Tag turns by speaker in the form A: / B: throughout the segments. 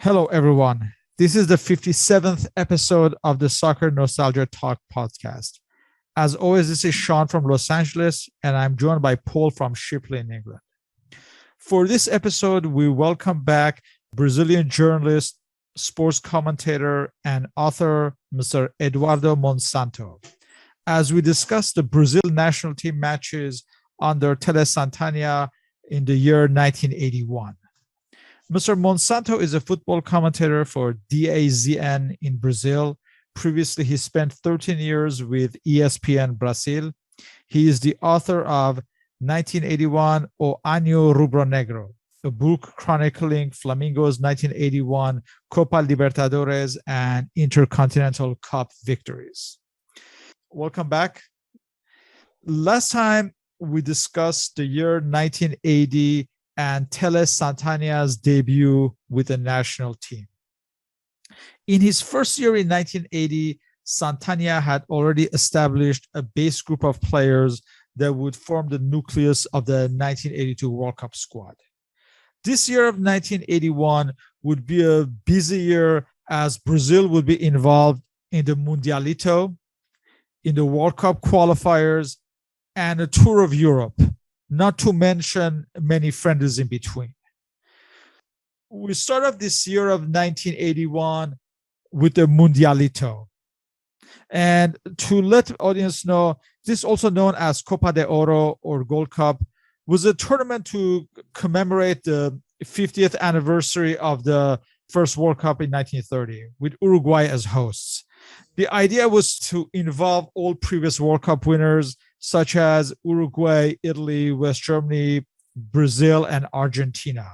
A: Hello, everyone. This is the 57th episode of the Soccernostalgia Talk Podcast. As always, this is Sean from Los Angeles, and I'm joined by Paul from Shipley in England. For this episode, we welcome back Brazilian journalist, sports commentator, and author, Mr. Eduardo Monsanto, as we discuss the Brazil national team matches under Tele Santana in the year 1981. Mr. Monsanto is a football commentator for DAZN in Brazil. Previously, he spent 13 years with ESPN Brazil. He is the author of 1981 O Año Rubro Negro, a book chronicling Flamengo's 1981 Copa Libertadores and Intercontinental Cup victories. Welcome back. Last time, we discussed the year 1980 and Tele Santana's debut with the national team. In his first year in 1980, Santana had already established a base group of players that would form the nucleus of the 1982 World Cup squad. This year of 1981 would be a busy year as Brazil would be involved in the Mundialito, in the World Cup qualifiers, and a tour of Europe, not to mention many friendlies in between. We start off this year of 1981 with the Mundialito. And to let the audience know, this is also known as Copa de Oro or Gold Cup, was a tournament to commemorate the 50th anniversary of the first World Cup in 1930, with Uruguay as hosts. The idea was to involve all previous World Cup winners, such as Uruguay, Italy, West Germany, Brazil, and Argentina.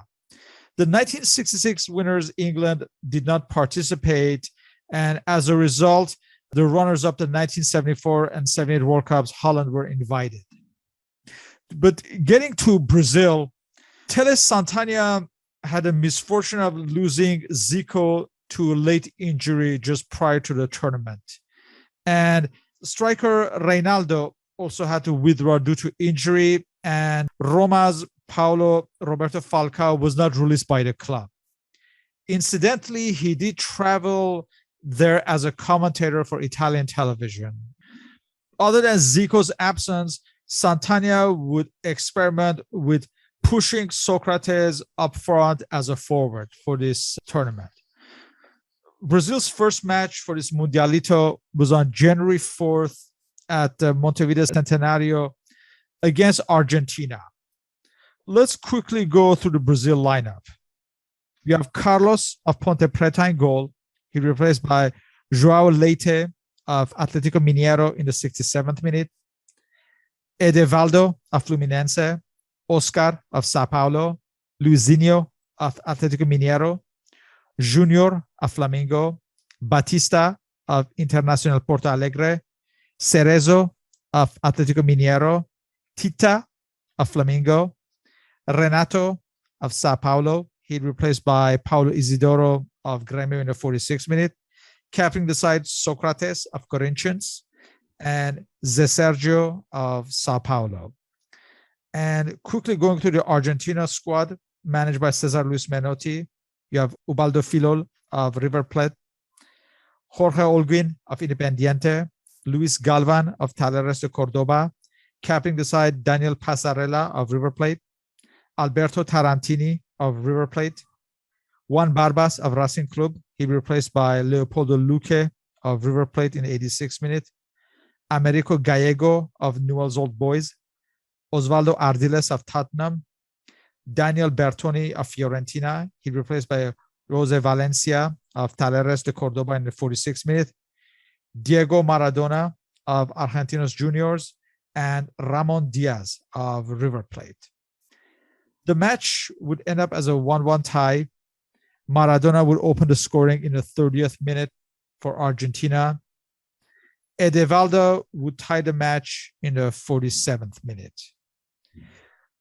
A: The 1966 winners, England, did not participate, and as a result, the runners-up the 1974 and 78 World Cups, Holland, were invited. But getting to Brazil, Tele Santana had a misfortune of losing Zico to a late injury just prior to the tournament. And striker Reinaldo also had to withdraw due to injury, and Roma's Paulo Roberto Falcao was not released by the club. Incidentally, he did travel there as a commentator for Italian television. Other than Zico's absence, Santana would experiment with pushing Socrates up front as a forward for this tournament. Brazil's first match for this Mundialito was on January 4th at the Montevideo Centenario against Argentina. Let's quickly go through the Brazil lineup. We have Carlos of Ponte Preta in goal. He replaced by João Leite of Atlético Mineiro in the 67th minute. Edevaldo of Fluminense. Oscar of Sao Paulo. Luizinho of Atlético Mineiro. Junior of Flamengo. Batista of Internacional Porto Alegre. Cerezo of Atlético Mineiro, Tita of Flamengo, Renato of Sao Paulo. He replaced by Paulo Isidoro of Grêmio in the 46th minute. Captaining the side, Socrates of Corinthians and Zé Sergio of Sao Paulo. And quickly going through the Argentina squad, managed by Cesar Luis Menotti, you have Ubaldo Filol of River Plate, Jorge Olguin of Independiente, Luis Galvan of Talleres de Cordoba, captaining the side Daniel Passarella of River Plate, Alberto Tarantini of River Plate, Juan Barbas of Racing Club. He replaced by Leopoldo Luque of River Plate in the 86th minute, Americo Gallego of Newell's Old Boys, Osvaldo Ardiles of Tottenham, Daniel Bertoni of Fiorentina. He replaced by Jose Valencia of Talleres de Cordoba in the 46th minute, Diego Maradona of Argentinos Juniors, and Ramon Diaz of River Plate. The match would end up as a 1-1 tie. Maradona would open the scoring in the 30th minute for Argentina. Edevaldo would tie the match in the 47th minute.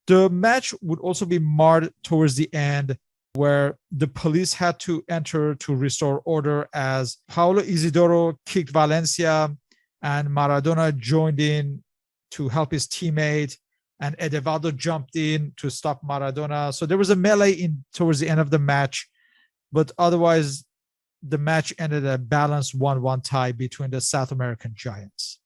A: The match would also be marred towards the end, where the police had to enter to restore order as Paulo Isidoro kicked Valencia and Maradona joined in to help his teammate, and Edevaldo jumped in to stop Maradona. So there was a melee towards the end of the match, but otherwise the match ended a balanced 1-1 tie between the South American giants.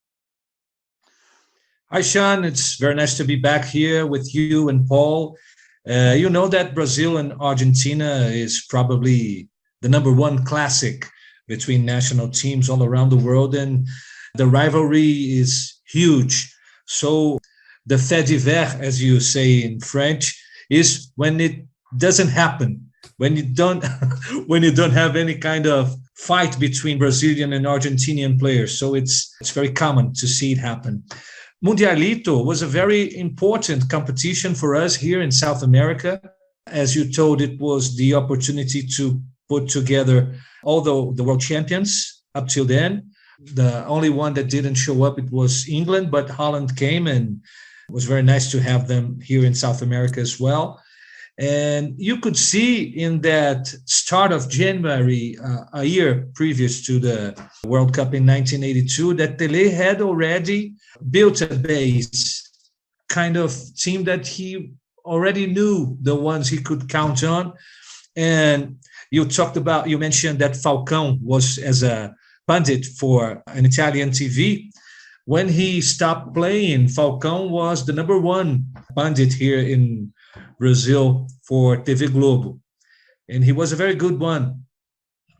B: Hi, Sean. It's very nice to be back here with you and Paul. You know that Brazil and Argentina is probably the number one classic between national teams all around the world, and the rivalry is huge. So the fait divers, as you say in French, is when it doesn't happen, when you don't when you don't have any kind of fight between Brazilian and Argentinian players. So it's very common to see it happen. Mundialito was a very important competition for us here in South America. As you told, it was the opportunity to put together all the world champions up till then. The only one that didn't show up, it was England, but Holland came, and it was very nice to have them here in South America as well. And you could see in that start of January, a year previous to the World Cup in 1982, that Tele had already built a base, kind of team that he already knew the ones he could count on. And you mentioned that Falcão was as a pundit for an Italian TV. When he stopped playing, Falcão was the number one pundit here in Brazil for TV Globo. And he was a very good one,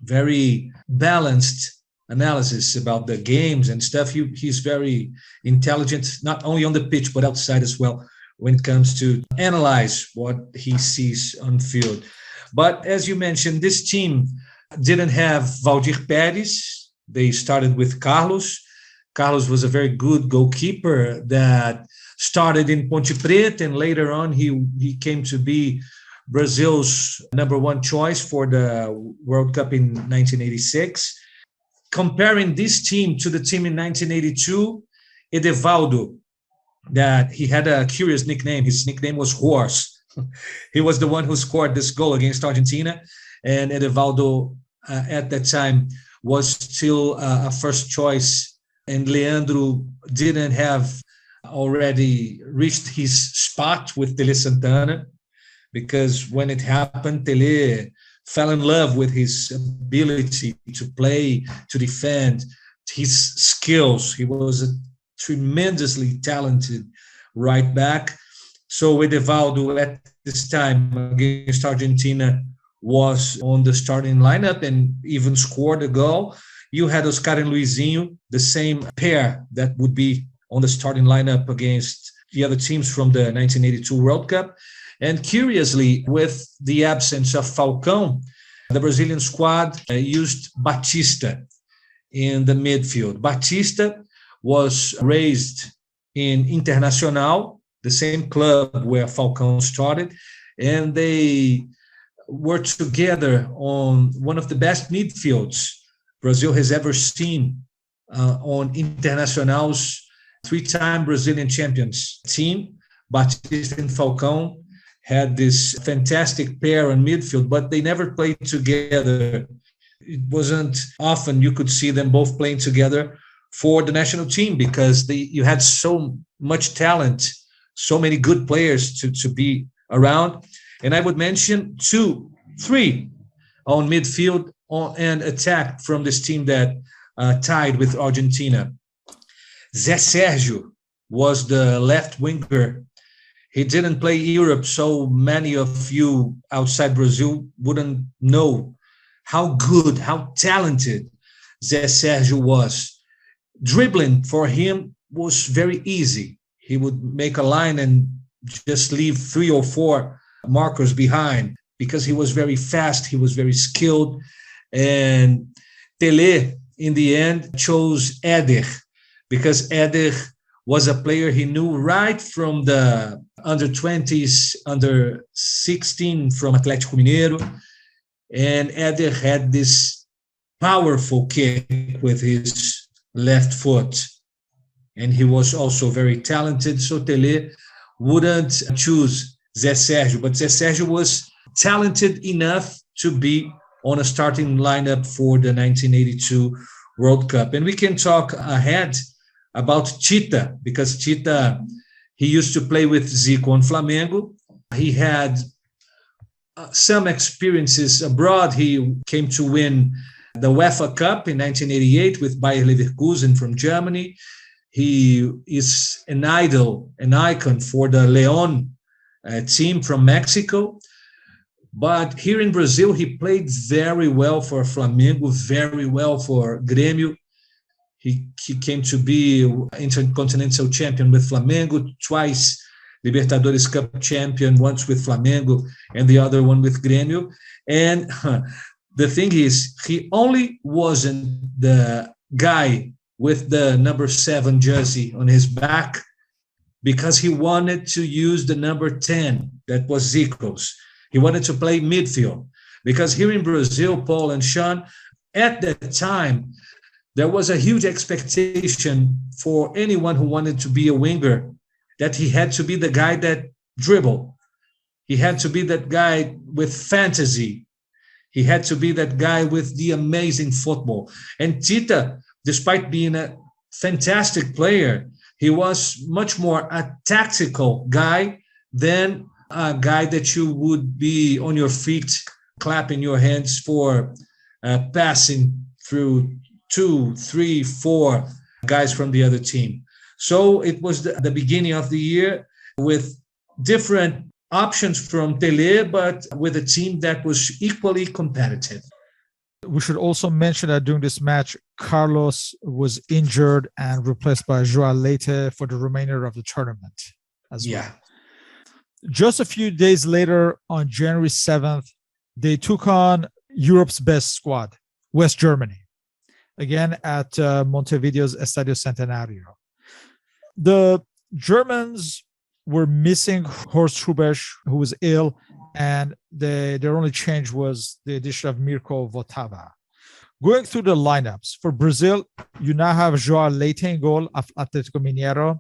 B: very balanced analysis about the games and stuff. He's very intelligent, not only on the pitch, but outside as well, when it comes to analyze what he sees on field. But as you mentioned, this team didn't have Valdir Pérez. They started with Carlos. Carlos was a very good goalkeeper that started in Ponte Preta, and later on he came to be Brazil's number one choice for the World Cup in 1986. Comparing this team to the team in 1982, Eduardo, that he had a curious nickname. His nickname was Horse. He was the one who scored this goal against Argentina, and Eduardo at that time was still a first choice, and Leandro didn't have already reached his spot with Tele Santana, because when it happened, Tele fell in love with his ability to play, to defend, his skills. He was a tremendously talented right back. So Eduardo at this time against Argentina was on the starting lineup and even scored a goal. You had Oscar and Luizinho, the same pair that would be on the starting lineup against the other teams from the 1982 World Cup. And curiously, with the absence of Falcão, the Brazilian squad used Batista in the midfield. Batista was raised in Internacional, the same club where Falcão started, and they were together on one of the best midfields Brazil has ever seen on Internacional's three-time Brazilian champions team. Batista and Falcão had this fantastic pair in midfield, but they never played together. It wasn't often you could see them both playing together for the national team, because you had so much talent, so many good players to be around. And I would mention three on midfield and attack from this team that tied with Argentina. Zé Sérgio was the left winger. He didn't play Europe, so many of you outside Brazil wouldn't know how good, how talented Zé Sérgio was. Dribbling for him was very easy. He would make a line and just leave 3 or 4 markers behind, because he was very fast, he was very skilled. And Tele, in the end, chose Éder, because Éder was a player he knew right from the under 20s, under 16 from Atlético Mineiro. And Éder had this powerful kick with his left foot. And he was also very talented. So Tele wouldn't choose Zé Sérgio, but Zé Sérgio was talented enough to be on a starting lineup for the 1982 World Cup. And we can talk ahead about Tita, because Tita, he used to play with Zico on Flamengo. He had some experiences abroad. He came to win the UEFA Cup in 1988 with Bayer Leverkusen from Germany. He is an idol, an icon for the León team from Mexico. But here in Brazil, he played very well for Flamengo, very well for Grêmio. He came to be intercontinental champion with Flamengo, twice Libertadores Cup champion, once with Flamengo and the other one with Grêmio. And the thing is, he only wasn't the guy with the number 7 jersey on his back because he wanted to use the number 10, that was Zico's. He wanted to play midfield because here in Brazil, Paul and Sean, at that time, there was a huge expectation for anyone who wanted to be a winger that he had to be the guy that dribbled. He had to be that guy with fantasy. He had to be that guy with the amazing football. And Tita, despite being a fantastic player, he was much more a tactical guy than a guy that you would be on your feet, clapping your hands for passing through 2, 3, 4 guys from the other team. So it was the beginning of the year with different options from Tele, but with a team that was equally competitive.
A: We should also mention that during this match, Carlos was injured and replaced by Joao Leite for the remainder of the tournament as well. Just a few days later, on January 7th, they took on Europe's best squad, West Germany, again at Montevideo's Estadio Centenario. The Germans were missing Horst Hrubesch, who was ill, and their only change was the addition of Mirko Votava. Going through the lineups, for Brazil, you now have Joao Leite in goal of Atlético Mineiro,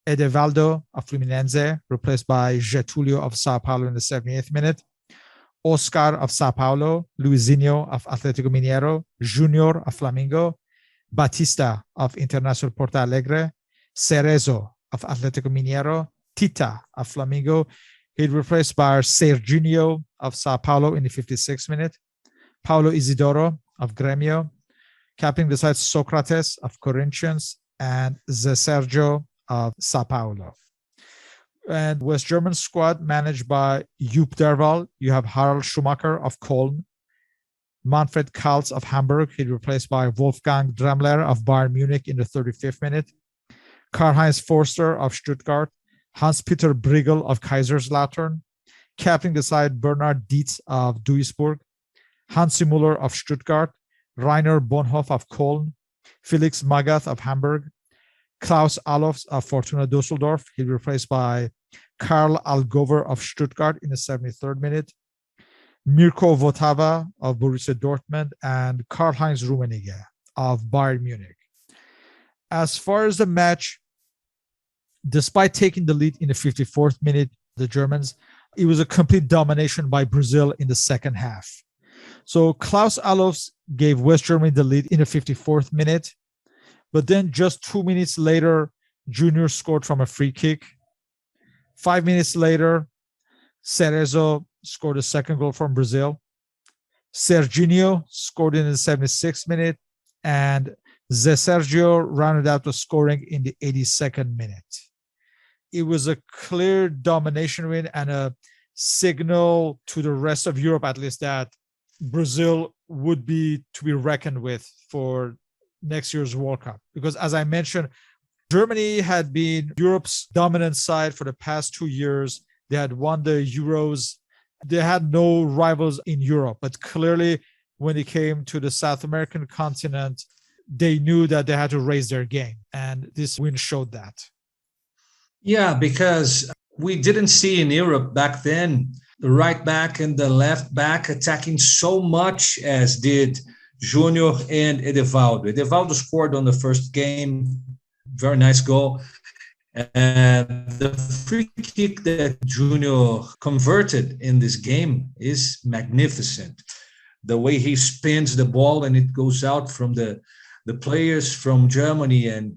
A: Edevaldo of Fluminense, replaced by Getúlio of Sao Paulo in the 78th minute, Oscar of Sao Paulo, Luizinho of Atlético Mineiro, Junior of Flamengo, Batista of Internacional Porto Alegre, Cerezo of Atlético Mineiro, Tita of Flamengo. He'd replaced by Serginho of Sao Paulo in the 56th minute, Paulo Isidoro of Grêmio, captaining the side Socrates of Corinthians, and Zé Sergio of Sao Paulo. And West German squad managed by Joop Derval. You have Harald Schumacher of Köln, Manfred Kaltz of Hamburg. He'd replaced by Wolfgang Dremmler of Bayern Munich in the 35th minute, Karl-Heinz Forster of Stuttgart, Hans-Peter Briegel of Kaiserslautern, captaining the side Bernhard Dietz of Duisburg, Hansi Müller of Stuttgart, Rainer Bonhoff of Köln, Felix Magath of Hamburg, Klaus Allofs of Fortuna Düsseldorf. He replaced by Karl Algover of Stuttgart in the 73rd minute, Mirko Votava of Borussia Dortmund, and Karl-Heinz Rummenigge of Bayern Munich. As far as the match, despite taking the lead in the 54th minute, the Germans, it was a complete domination by Brazil in the second half. So Klaus Allofs gave West Germany the lead in the 54th minute, but then just 2 minutes later, Junior scored from a free kick. 5 minutes later, Cerezo scored a second goal from Brazil. Serginho scored in the 76th minute, and Zé Sergio rounded out the scoring in the 82nd minute. It was a clear domination win and a signal to the rest of Europe, at least, that Brazil would be to be reckoned with for next year's World Cup. Because as I mentioned, Germany had been Europe's dominant side for the past 2 years. They had won the Euros. They had no rivals in Europe. But clearly, when it came to the South American continent, they knew that they had to raise their game. And this win showed that.
B: Yeah, because we didn't see in Europe back then the right back and the left back attacking so much as did Junior and Edevaldo. Edevaldo scored on the first game, very nice goal. And the free kick that Junior converted in this game is magnificent. The way he spins the ball and it goes out from the players from Germany, and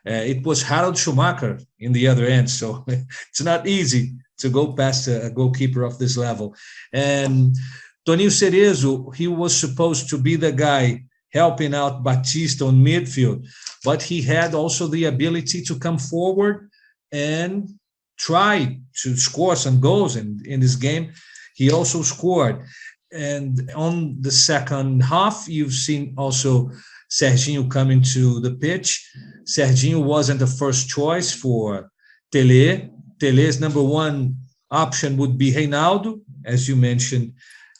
B: it was Harald Schumacher in the other end. So it's not easy to go past a goalkeeper of this level. And Toninho Cerezo, he was supposed to be the guy helping out Batista on midfield, but he had also the ability to come forward and try to score some goals. And in this game, he also scored. And on the second half, you've seen also Serginho coming to the pitch. Serginho wasn't the first choice for Tele. Tele's number one option would be Reinaldo. As you mentioned,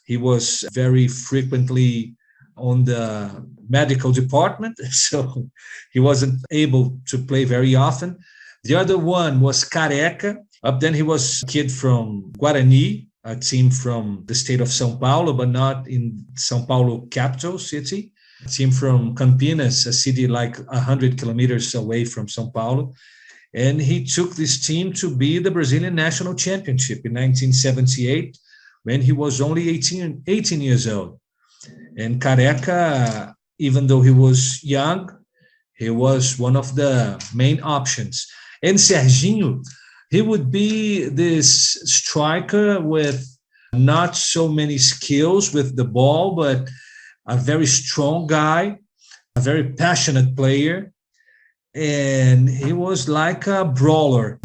B: he was very frequently on the medical department, so he wasn't able to play very often. The other one was Careca. Up then he was a kid from Guarani, a team from the state of São Paulo, but not in São Paulo capital city. A team from Campinas, a city like 100 kilometers away from São Paulo. And he took this team to be the Brazilian national championship in 1978 when he was only 18 years old. And Careca, even though he was young, he was one of the main options. And Serginho, he would be this striker with not so many skills with the ball, but a very strong guy, a very passionate player. And he was like a brawler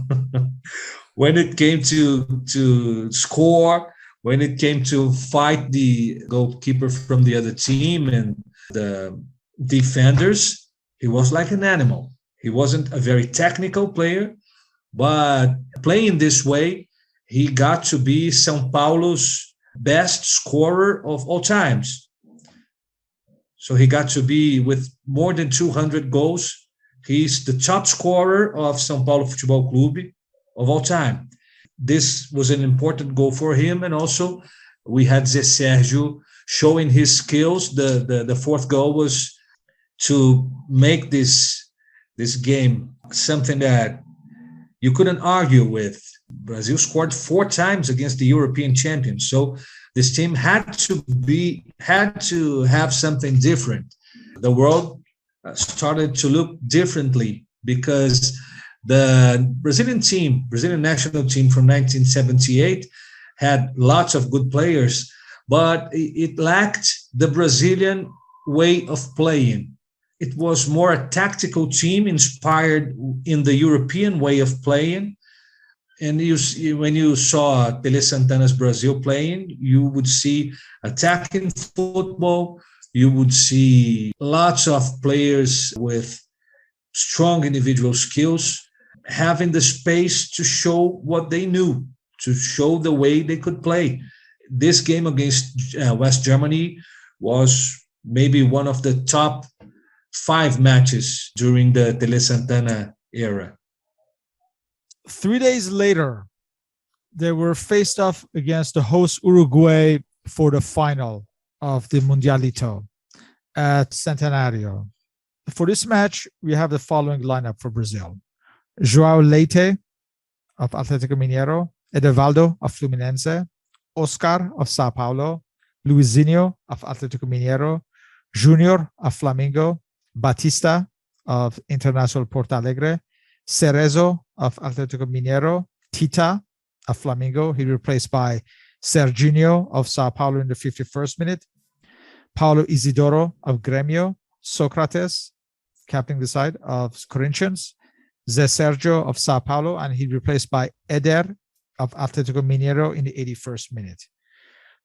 B: when it came to score, when it came to fight the goalkeeper from the other team and the defenders. He was like an animal. He wasn't a very technical player, but playing this way, he got to be São Paulo's best scorer of all times. So he got to be with more than 200 goals. He's the top scorer of São Paulo Futebol Clube of all time. This was an important goal for him. And also we had Zé Sérgio showing his skills. The fourth goal was to make this game something that you couldn't argue with. Brazil scored 4 times against the European champions. So this team had to have something different. The world started to look differently because the Brazilian national team from 1978 had lots of good players, but it lacked the Brazilian way of playing. It was more a tactical team inspired in the European way of playing. And when you saw Tele Santana's Brazil playing, you would see attacking football. You would see lots of players with strong individual skills having the space to show what they knew, to show the way they could play. This game against West Germany was maybe one of the top 5 matches during the Tele Santana era.
A: 3 days later, they were faced off against the host Uruguay for the final of the Mundialito at Centenario. For this match, we have the following lineup for Brazil. João Leite of Atlético Mineiro, Edevaldo of Fluminense, Oscar of Sao Paulo, Luizinho of Atlético Mineiro, Junior of Flamengo, Batista of Internacional Porto Alegre, Cerezo of Atlético Mineiro, Tita of Flamengo. He replaced by Serginho of Sao Paulo in the 51st minute, Paulo Isidoro of Grêmio, Socrates, captaining the side of Corinthians, Zé Sérgio of Sao Paulo, and he replaced by Eder of Atlético Mineiro in the 81st minute.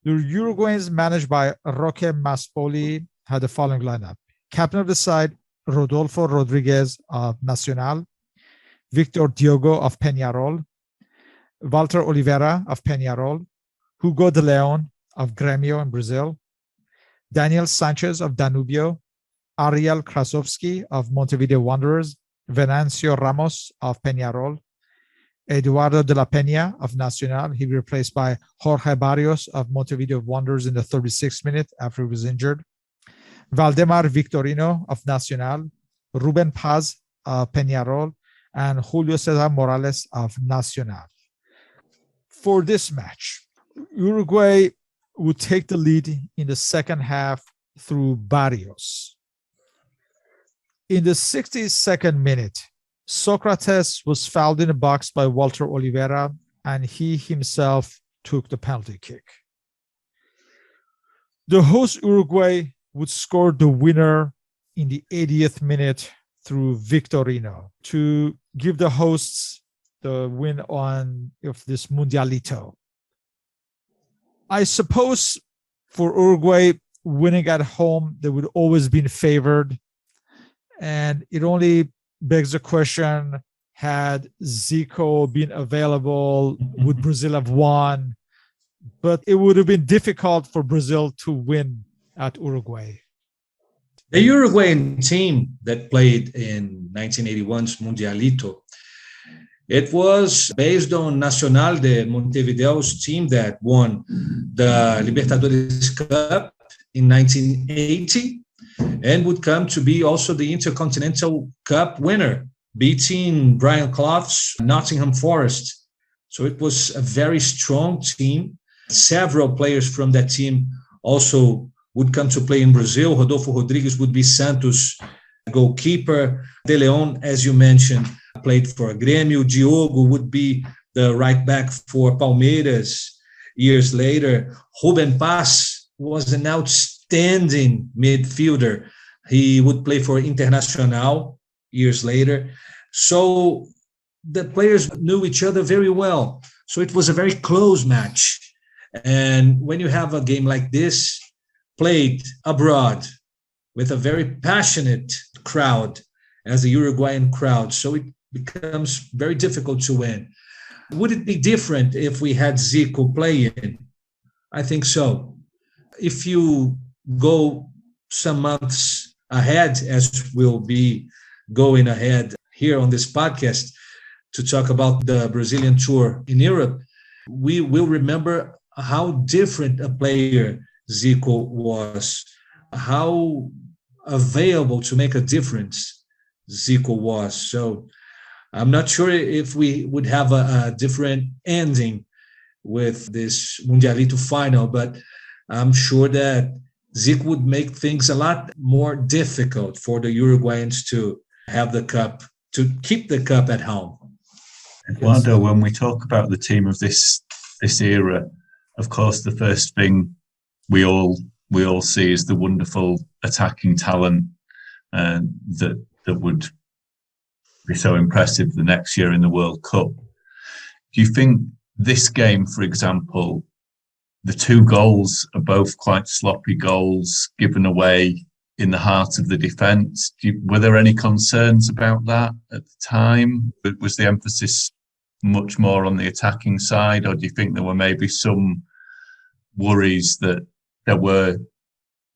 A: The Uruguayans, managed by Roque Maspoli, had the following lineup. Captain of the side, Rodolfo Rodriguez of Nacional, Victor Diogo of Peñarol, Walter Oliveira of Peñarol, Hugo de Leon of Grêmio in Brazil, Daniel Sanchez of Danubio, Ariel Krasovsky of Montevideo Wanderers, Venancio Ramos of Peñarol, Eduardo de la Peña of Nacional. He replaced by Jorge Barrios of Montevideo Wanderers in the 36th minute after he was injured, Valdemar Victorino of Nacional, Ruben Paz of Peñarol, and Julio Cesar Morales of Nacional. For this match, Uruguay would take the lead in the second half through Barrios. In the 62nd minute, Socrates was fouled in the box by Walter Oliveira and he himself took the penalty kick. The host Uruguay would score the winner in the 80th minute through Victorino to give the hosts the win on of this Mundialito. I suppose for Uruguay, winning at home, they would always been favored. And it only begs the question, had Zico been available, would Brazil have won? But it would have been difficult for Brazil to win at Uruguay.
B: The Uruguayan team that played in 1981's Mundialito, it was based on Nacional de Montevideo's team that won the Libertadores Cup in 1980 and would come to be also the Intercontinental Cup winner, beating Brian Clough's Nottingham Forest. So it was a very strong team. Several players from that team also would come to play in Brazil. Rodolfo Rodrigues would be Santos' goalkeeper. De Leon, as you mentioned, played for Grêmio. Diogo would be the right back for Palmeiras years later. Ruben Paz was an outstanding midfielder. He would play for Internacional years later. So the players knew each other very well. So it was a very close match. And when you have a game like this played abroad with a very passionate crowd as the Uruguayan crowd, so it becomes very difficult to win. Would it be different if we had Zico playing? I think so. If you go some months ahead, as we'll be going ahead here on this podcast to talk about the Brazilian tour in Europe, we will remember how different a player Zico was, how available to make a difference Zico was. So I'm not sure if we would have a different ending with this Mundialito final, but I'm sure that Zico would make things a lot more difficult for the Uruguayans to have the cup, to keep the cup at home.
C: Eduardo, when we talk about the team of this era, of course, the first thing we all see is the wonderful attacking talent that would be so impressive the next year in the World Cup. Do you think this game, for example, the two goals are both quite sloppy goals given away in the heart of the defence? Were there any concerns about that at the time? Was the emphasis much more on the attacking side, or do you think there were maybe some worries that there were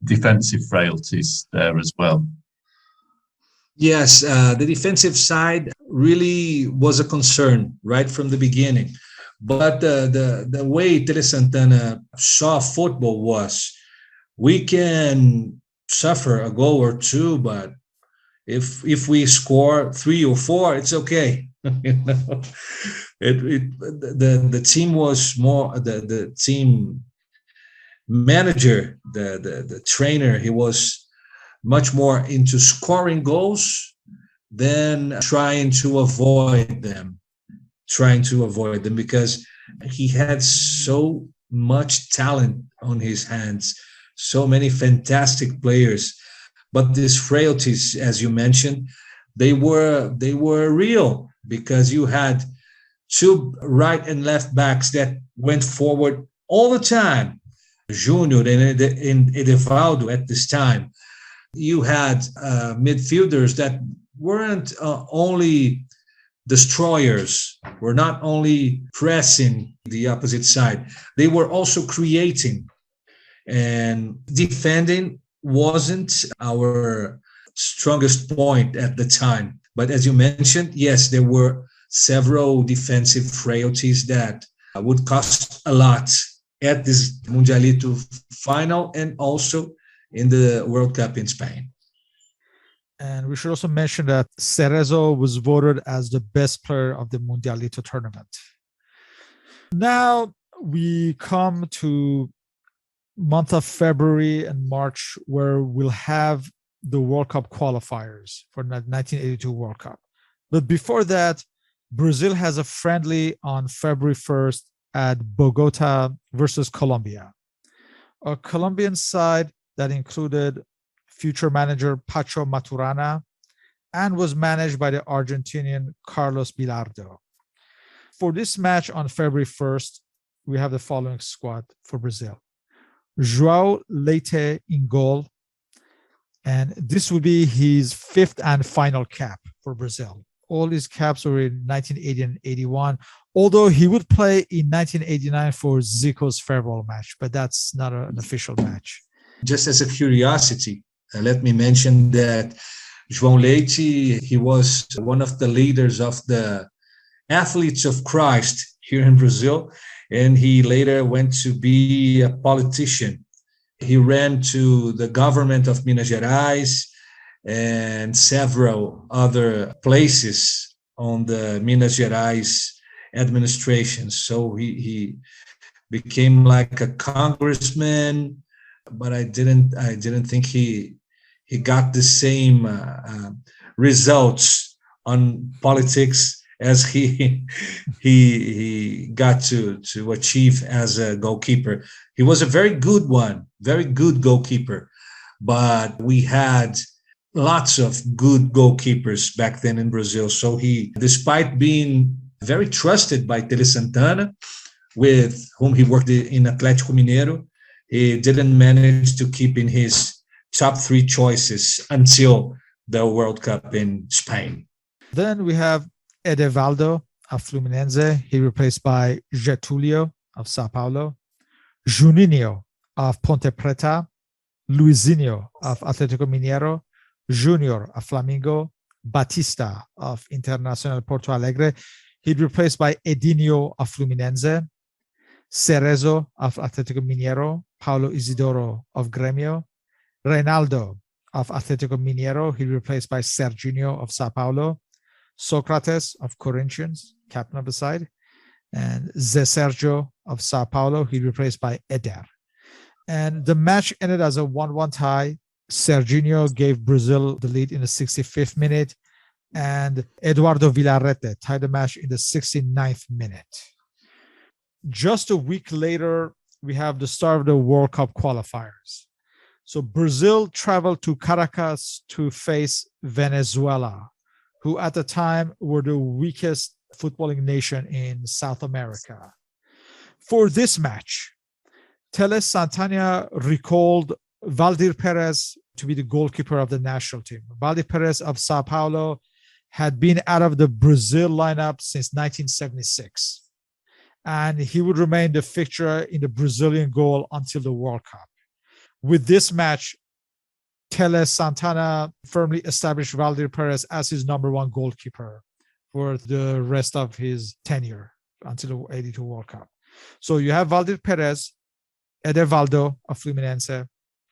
C: defensive frailties there as well?
B: Yes, the defensive side really was a concern right from the beginning. But the way Tele Santana saw football was, we can suffer a goal or two, but if we score 3 or 4, it's okay. The team was more the team manager, the trainer. He was much more into scoring goals than trying to avoid them, because he had so much talent on his hands, so many fantastic players. But these frailties, as you mentioned, they were real, because you had two right and left backs that went forward all the time. Junior and Edevaldo at this time. You had midfielders that weren't only destroyers, were not only pressing the opposite side, they were also creating. And defending wasn't our strongest point at the time. But as you mentioned, yes, there were several defensive frailties that would cost a lot at this Mundialito final and also in the World Cup in Spain.
A: And we should also mention that Cerezo was voted as the best player of the Mundialito tournament. Now we come to month of February and March, where we'll have the World Cup qualifiers for the 1982 World Cup. But before that, Brazil has a friendly on February 1st at Bogota versus Colombia. A Colombian side that included future manager Pacho Maturana and was managed by the Argentinian Carlos Bilardo. For this match on February 1st, we have the following squad for Brazil. João Leite in goal, and this would be his fifth and final cap for Brazil. All his caps were in 1980 and 81, although he would play in 1989 for Zico's farewell match, but that's not an official match.
B: Just as a curiosity, let me mention that João Leite, he was one of the leaders of the Athletes of Christ here in Brazil, and he later went to be a politician. He ran to the government of Minas Gerais and several other places on the Minas Gerais administration. So he became like a congressman, but I didn't think he got the same results on politics as he got to achieve as a goalkeeper. He was a very good one, very good goalkeeper, but we had lots of good goalkeepers back then in Brazil. So he, despite being very trusted by Tele Santana, with whom he worked in Atlético Mineiro, he didn't manage to keep in his top three choices until the World Cup in Spain.
A: Then we have Edevaldo of Fluminense. He replaced by Getulio of Sao Paulo, Juninho of Ponte Preta, Luizinho of Atlético Mineiro, Junior of Flamengo, Batista of Internacional Porto Alegre. He'd replaced by Edinho of Fluminense, Cerezo of Atlético Mineiro, Paulo Isidoro of Grêmio, Reinaldo of Atlético Mineiro. He replaced by Serginho of Sao Paulo, Socrates of Corinthians, captain of the side, and Zé Sergio of Sao Paulo. He replaced by Eder. And the match ended as a 1-1 tie. Serginho gave Brazil the lead in the 65th minute, and Eduardo Villarete tied the match in the 69th minute. Just a week later, we have the start of the World Cup qualifiers. So Brazil traveled to Caracas to face Venezuela, who at the time were the weakest footballing nation in South America. For this match, Tele Santana recalled Valdir Perez to be the goalkeeper of the national team. Valdir Perez of Sao Paulo had been out of the Brazil lineup since 1976, and he would remain the fixture in the Brazilian goal until the World Cup. With this match, Tele Santana firmly established Valdir Perez as his number one goalkeeper for the rest of his tenure until the 82 World Cup. So you have Valdir Perez, Edevaldo of Fluminense,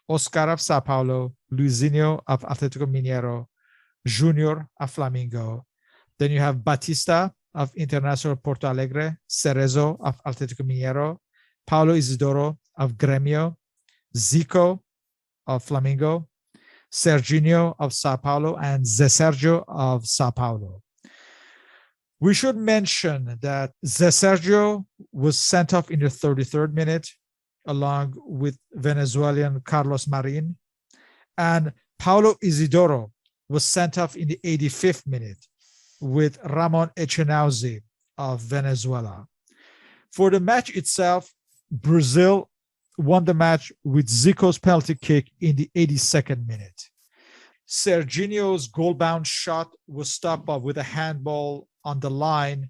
A: Oscar of Sao Paulo, Luizinho of Atlético Mineiro, Junior of Flamengo. Then you have Batista of Internacional Porto Alegre, Cerezo of Atlético Mineiro, Paulo Isidoro of Grêmio, Zico of Flamengo, Serginho of Sao Paulo, and Zé Sergio of Sao Paulo. We should mention that Zé Sergio was sent off in the 33rd minute, along with Venezuelan Carlos Marin, and Paulo Isidoro was sent off in the 85th minute with Ramon Echenauzi of Venezuela. For the match itself, Brazil won the match with Zico's penalty kick in the 82nd minute. Serginho's goal-bound shot was stopped with a handball on the line,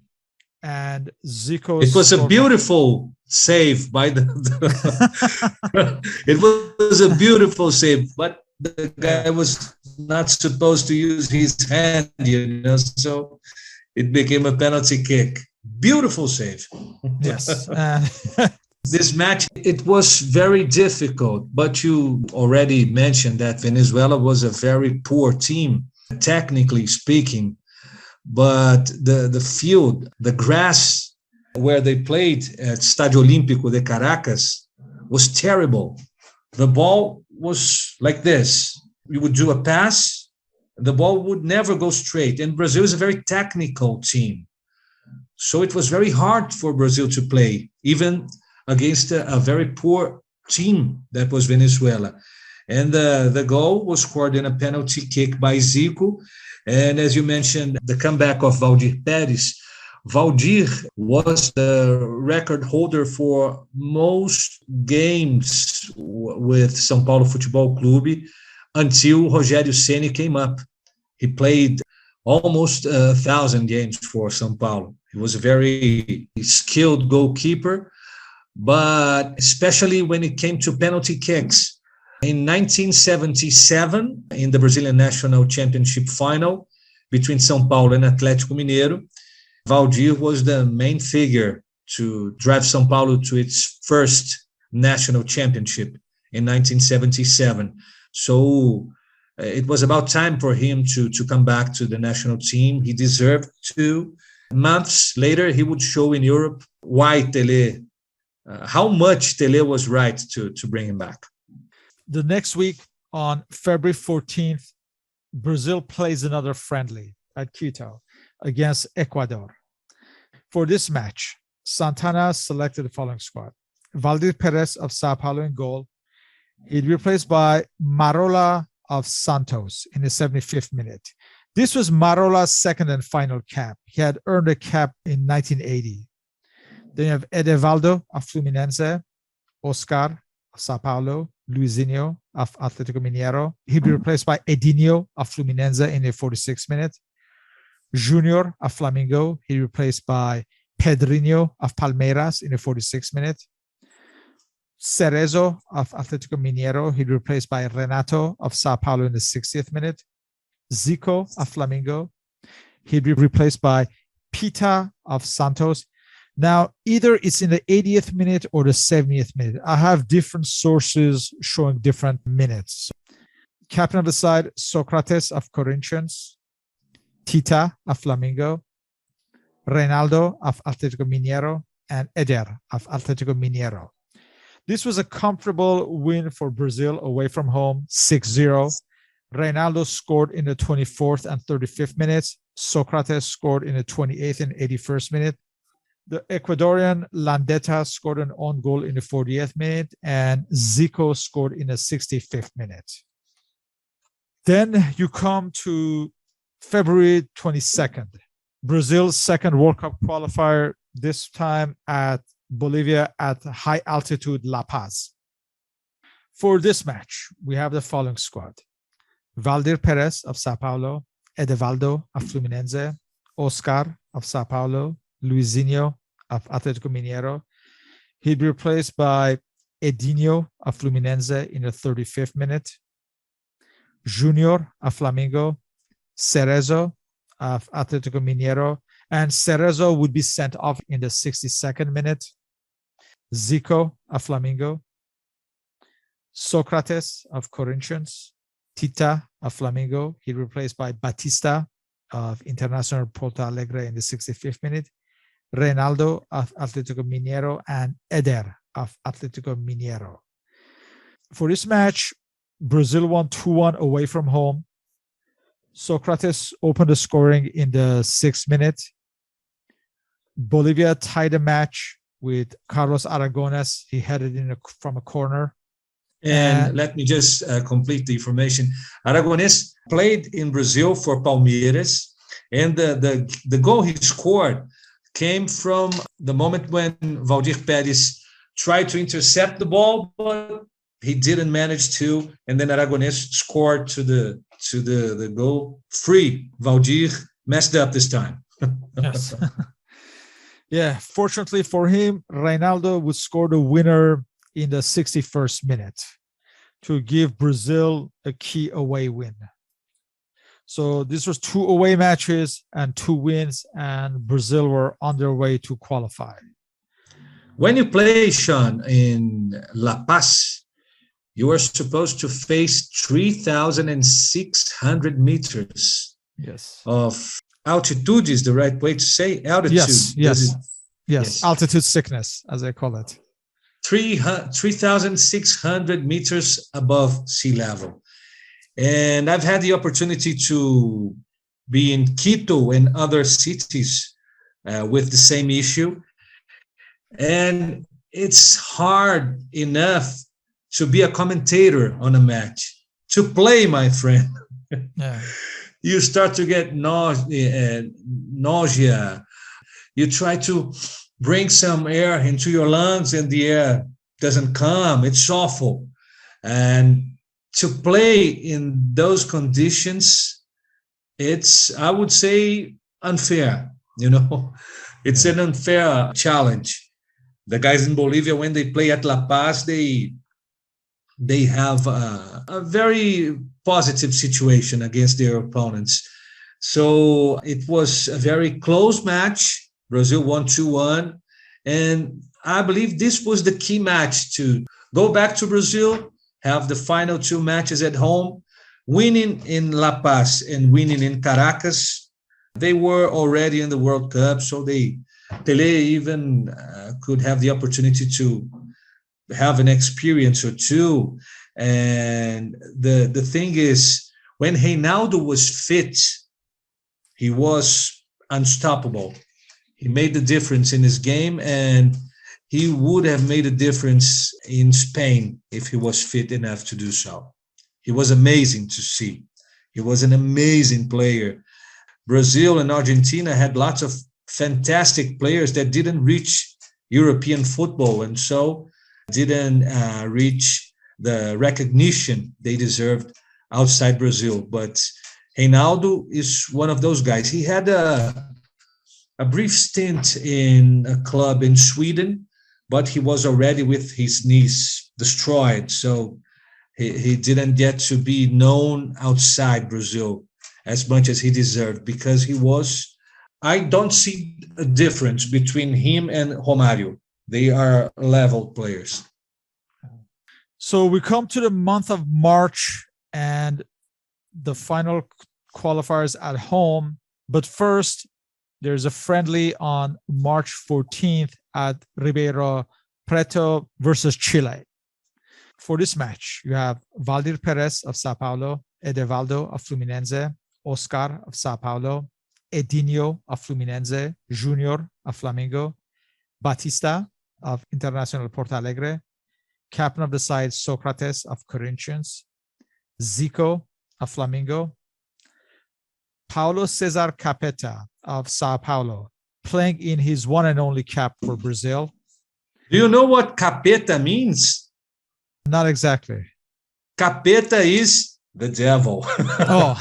A: and Zico's...
B: It was a beautiful save by the it was a beautiful save, but the guy was not supposed to use his hand, so it became a penalty kick. Beautiful save.
A: Yes.
B: This match, it was very difficult, but you already mentioned that Venezuela was a very poor team, technically speaking, but the field, the grass where they played at Estádio Olímpico de Caracas was terrible. The ball was like this. You would do a pass, the ball would never go straight. And Brazil is a very technical team. So it was very hard for Brazil to play, even against a very poor team that was Venezuela. And the goal was scored in a penalty kick by Zico. And as you mentioned, the comeback of Valdir Pérez. Valdir was the record holder for most games with São Paulo Futebol Clube until Rogério Ceni came up. He played almost 1,000 games for São Paulo. He was a very skilled goalkeeper, but especially when it came to penalty kicks. In 1977, in the Brazilian National Championship final between São Paulo and Atlético Mineiro, Valdir was the main figure to drive São Paulo to its first national championship in 1977. So it was about time for him to come back to the national team. He deserved to. Months later, he would show in Europe why Tele, how much Tele was right to bring him back.
A: The next week, on February 14th, Brazil plays another friendly at Quito against Ecuador. For this match, Santana selected the following squad. Valdir Pérez of Sao Paulo in goal. He'd be replaced by Marola of Santos in the 75th minute. This was Marola's second and final cap. He had earned a cap in 1980. Then you have Edevaldo of Fluminense, Oscar of Sao Paulo, Luizinho of Atlético Mineiro. He'd be replaced by Edinho of Fluminense in the 46th minute. Junior of Flamengo. He'd be replaced by Pedrinho of Palmeiras in the 46th minute. Cerezo of Atlético Mineiro. He'd be replaced by Renato of Sao Paulo in the 60th minute. Zico of Flamengo. He'd be replaced by Pita of Santos. Now, either it's in the 80th minute or the 70th minute. I have different sources showing different minutes. Captain of the side, Socrates of Corinthians, Tita of Flamengo, Reinaldo of Atlético Mineiro, and Eder of Atlético Mineiro. This was a comfortable win for Brazil away from home, 6-0. Reinaldo scored in the 24th and 35th minutes. Socrates scored in the 28th and 81st minute. The Ecuadorian Landeta scored an own goal in the 40th minute, and Zico scored in the 65th minute. Then you come to February 22nd, Brazil's second World Cup qualifier, this time at Bolivia at high altitude La Paz. For this match, we have the following squad. Valdir Pérez of Sao Paulo, Edevaldo of Fluminense, Oscar of Sao Paulo, Luizinho of Atlético Mineiro. He'd be replaced by Edinho of Fluminense in the 35th minute. Junior of Flamengo, Cerezo of Atlético Mineiro, and Cerezo would be sent off in the 62nd minute. Zico of Flamengo, Socrates of Corinthians, Tita of Flamengo. He'd be replaced by Batista of Internacional Porto Alegre in the 65th minute. Reinaldo of Atlético Mineiro, and Eder of Atlético Mineiro. For this match, Brazil won 2-1 away from home. Socrates opened the scoring in the 6th minute. Bolivia tied the match with Carlos Aragones. He headed in from a corner.
B: And let me just complete the information. Aragones played in Brazil for Palmeiras, and the goal he scored came from the moment when Valdir Pérez tried to intercept the ball, but he didn't manage to, and then Aragones scored to the goal free. Valdir messed up this time.
A: Yes. Yeah, fortunately for him, Reinaldo would score the winner in the 61st minute to give Brazil a key away win. So this was 2 away matches and 2 wins, and Brazil were on their way to qualify.
B: When you play, Sean, in La Paz, you are supposed to face 3,600 meters of altitude, is the right way to say altitude.
A: Yes. Altitude sickness, as they call it.
B: 3,600 meters above sea level. And I've had the opportunity to be in Quito and other cities with the same issue. And it's hard enough to be a commentator on a match. To play, my friend,
A: Yeah.
B: you start to get nausea. You try to bring some air into your lungs and the air doesn't come. It's awful. And to play in those conditions, it's, I would say, unfair. It's an unfair challenge. The guys in Bolivia, when they play at La Paz, they have a very positive situation against their opponents. So it was a very close match. Brazil won 2-1. And I believe this was the key match to go back to Brazil, have the final two matches at home, winning in La Paz and winning in Caracas. They were already in the World Cup, so Tele even could have the opportunity to have an experience or two. And the thing is, when Reinaldo was fit, he was unstoppable. He made the difference in his game, and he would have made a difference in Spain if he was fit enough to do so. He was amazing to see. He was an amazing player. Brazil and Argentina had lots of fantastic players that didn't reach European football and so didn't reach the recognition they deserved outside Brazil. But Reinaldo is one of those guys. He had a brief stint in a club in Sweden, but he was already with his knees destroyed. So he didn't get to be known outside Brazil as much as he deserved, because I don't see a difference between him and Romário. They are level players.
A: So we come to the month of March and the final qualifiers at home. But first, there's a friendly on March 14th at Ribeirão Preto versus Chile. For this match, you have Valdir Perez of Sao Paulo, Edevaldo of Fluminense, Oscar of Sao Paulo, Edinho of Fluminense, Junior of Flamengo, Batista of Internacional Porto Alegre, captain of the side Socrates of Corinthians, Zico of Flamengo, Paulo Cesar Capeta of Sao Paulo, playing in his one and only cap for Brazil.
B: Do you know what Capeta means?
A: Not exactly.
B: Capeta is the devil.
A: Oh.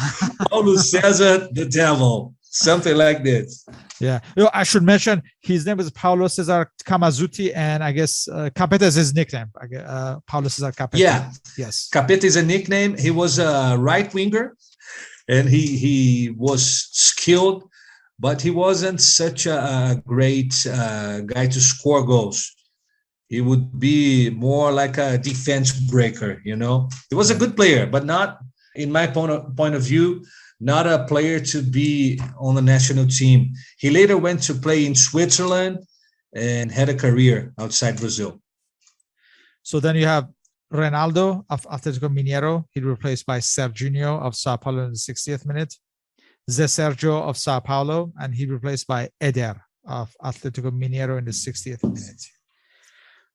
B: Paulo Cesar, the devil. Something like this.
A: Yeah. I should mention his name is Paulo Cesar Camazuti, and I guess Capeta is his nickname. Paulo Cesar Capeta.
B: Yeah.
A: Yes.
B: Capeta is a nickname. He was a right winger, and he was skilled, but he wasn't such a great guy to score goals. He would be more like a defense breaker, He was a good player, but not, in my point of view, not a player to be on the national team. He later went to play in Switzerland and had a career outside Brazil.
A: So then you have Reinaldo of Atlético Mineiro. He replaced by Serginho of Sao Paulo in the 60th minute. Zé Sergio of Sao Paulo, and he replaced by Eder of Atlético Mineiro in the 60th minute.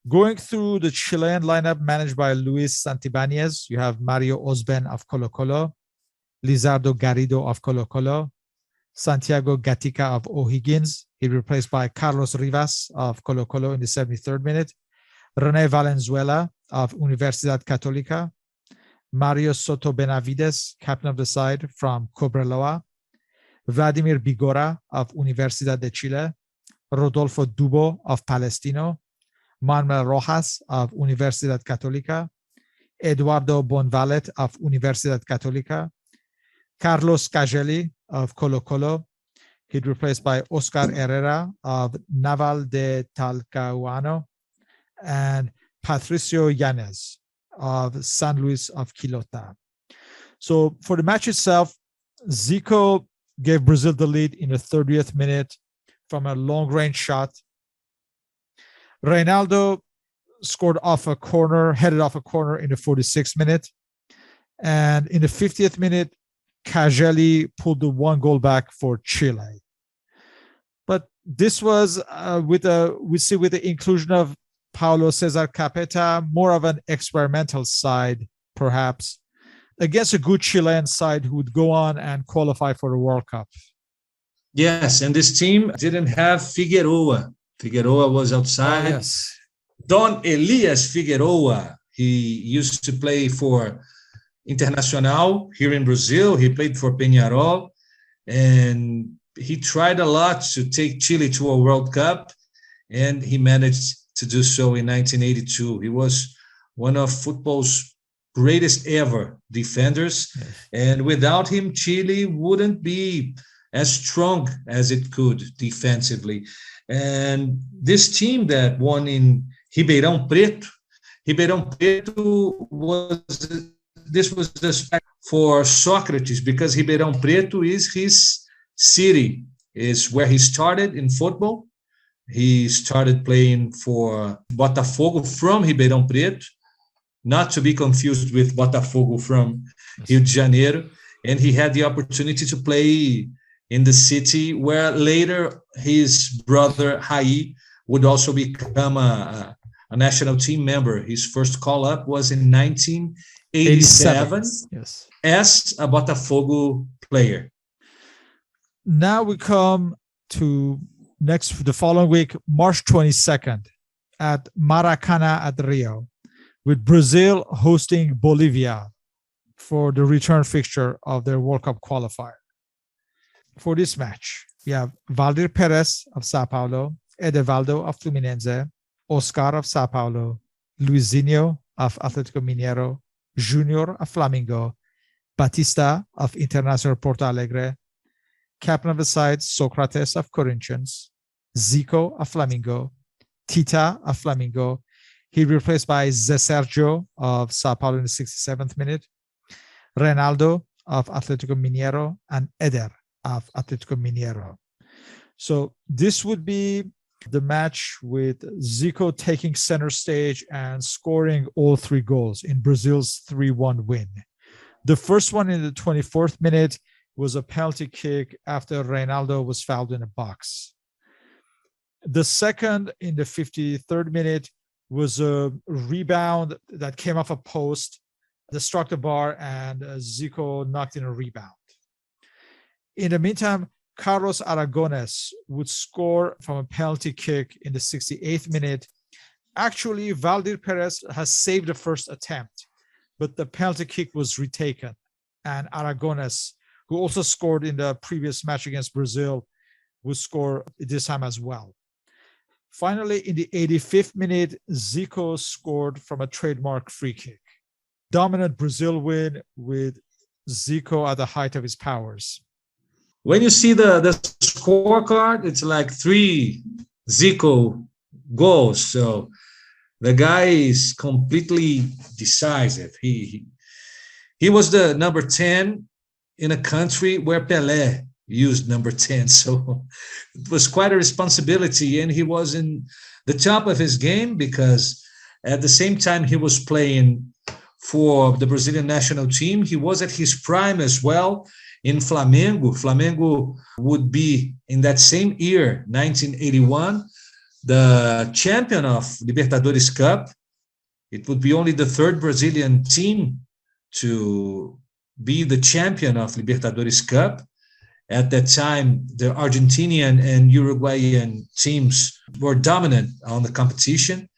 A: Going through the Chilean lineup managed by Luis Santibáñez, you have Mario Osben of Colo-Colo, Lizardo Garrido of Colo-Colo, Santiago Gatica of O'Higgins. He replaced by Carlos Rivas of Colo-Colo in the 73rd minute, René Valenzuela of Universidad Católica, Mario Soto Benavides, captain of the side from Cobreloa, Vladimir Bigora of Universidad de Chile, Rodolfo Dubo of Palestino, Manuel Rojas of Universidad Católica, Eduardo Bonvalet of Universidad Católica, Carlos Cagelli of Colo-Colo. He'd replaced by Oscar Herrera of Naval de Talcahuano, and Patricio Yanez of San Luis of Quilota. So for the match itself, Zico gave Brazil the lead in the 30th minute from a long-range shot. Reinaldo scored off a corner, headed off a corner in the 46th minute. And in the 50th minute, Cagelli pulled the one goal back for Chile. But This was with the inclusion of Paulo Cesar Capeta, more of an experimental side, perhaps, against a good Chilean side who would go on and qualify for the World Cup.
B: Yes, and this team didn't have Figueroa. Figueroa was outside.
A: Oh, yes.
B: Don Elias Figueroa, he used to play for Internacional here in Brazil. He played for Peñarol, and he tried a lot to take Chile to a World Cup, and he managed to do so in 1982. He was one of football's greatest ever defenders, and without him, Chile wouldn't be as strong as it could defensively. And this team that won in Ribeirão Preto was the spec for Socrates, because Ribeirão Preto is his city, is where he started in football. He started playing for Botafogo from Ribeirão Preto, not to be confused with Botafogo from Rio de Janeiro. And he had the opportunity to play in the city where later his brother Rai would also become a national team member. His first call-up was in 1987
A: yes,
B: as a Botafogo player.
A: Now we come to the following week, March 22nd, at Maracana at Rio, with Brazil hosting Bolivia for the return fixture of their World Cup qualifier. For this match, we have Valdir Perez of Sao Paulo, Edevaldo of Fluminense, Oscar of Sao Paulo, Luizinho of Atlético Mineiro, Junior of Flamengo, Batista of Internacional Porto Alegre, captain of the side, Socrates of Corinthians, Zico of Flamengo, Tita of Flamengo. He replaced by Zé Sergio of Sao Paulo in the 67th minute, Reinaldo of Atlético Mineiro, and Eder of Atlético Mineiro. So this would be the match with Zico taking center stage and scoring all three goals in Brazil's 3-1 win. The first one in the 24th minute was a penalty kick after Reinaldo was fouled in a box. The second in the 53rd minute was a rebound that came off a post that struck the bar, and Zico knocked in a rebound. In the meantime, Carlos Aragones would score from a penalty kick in the 68th minute. Actually, Valdir Perez has saved the first attempt, but the penalty kick was retaken, and Aragones, who also scored in the previous match against Brazil, would score this time as well. Finally, in the 85th minute, Zico scored from a trademark free kick. Dominant Brazil win with Zico at the height of his powers.
B: When you see the scorecard, it's like 3 Zico goals. So the guy is completely decisive. He was the number 10 in a country where Pelé used number 10. So it was quite a responsibility. And he was in the top of his game, because at the same time he was playing for the Brazilian national team, he was at his prime as well in Flamengo. Flamengo would be, in that same year, 1981, the champion of Libertadores Cup. It would be only the third Brazilian team to be the champion of Libertadores Cup. At that time, the Argentinian and Uruguayan teams were dominant on the competition,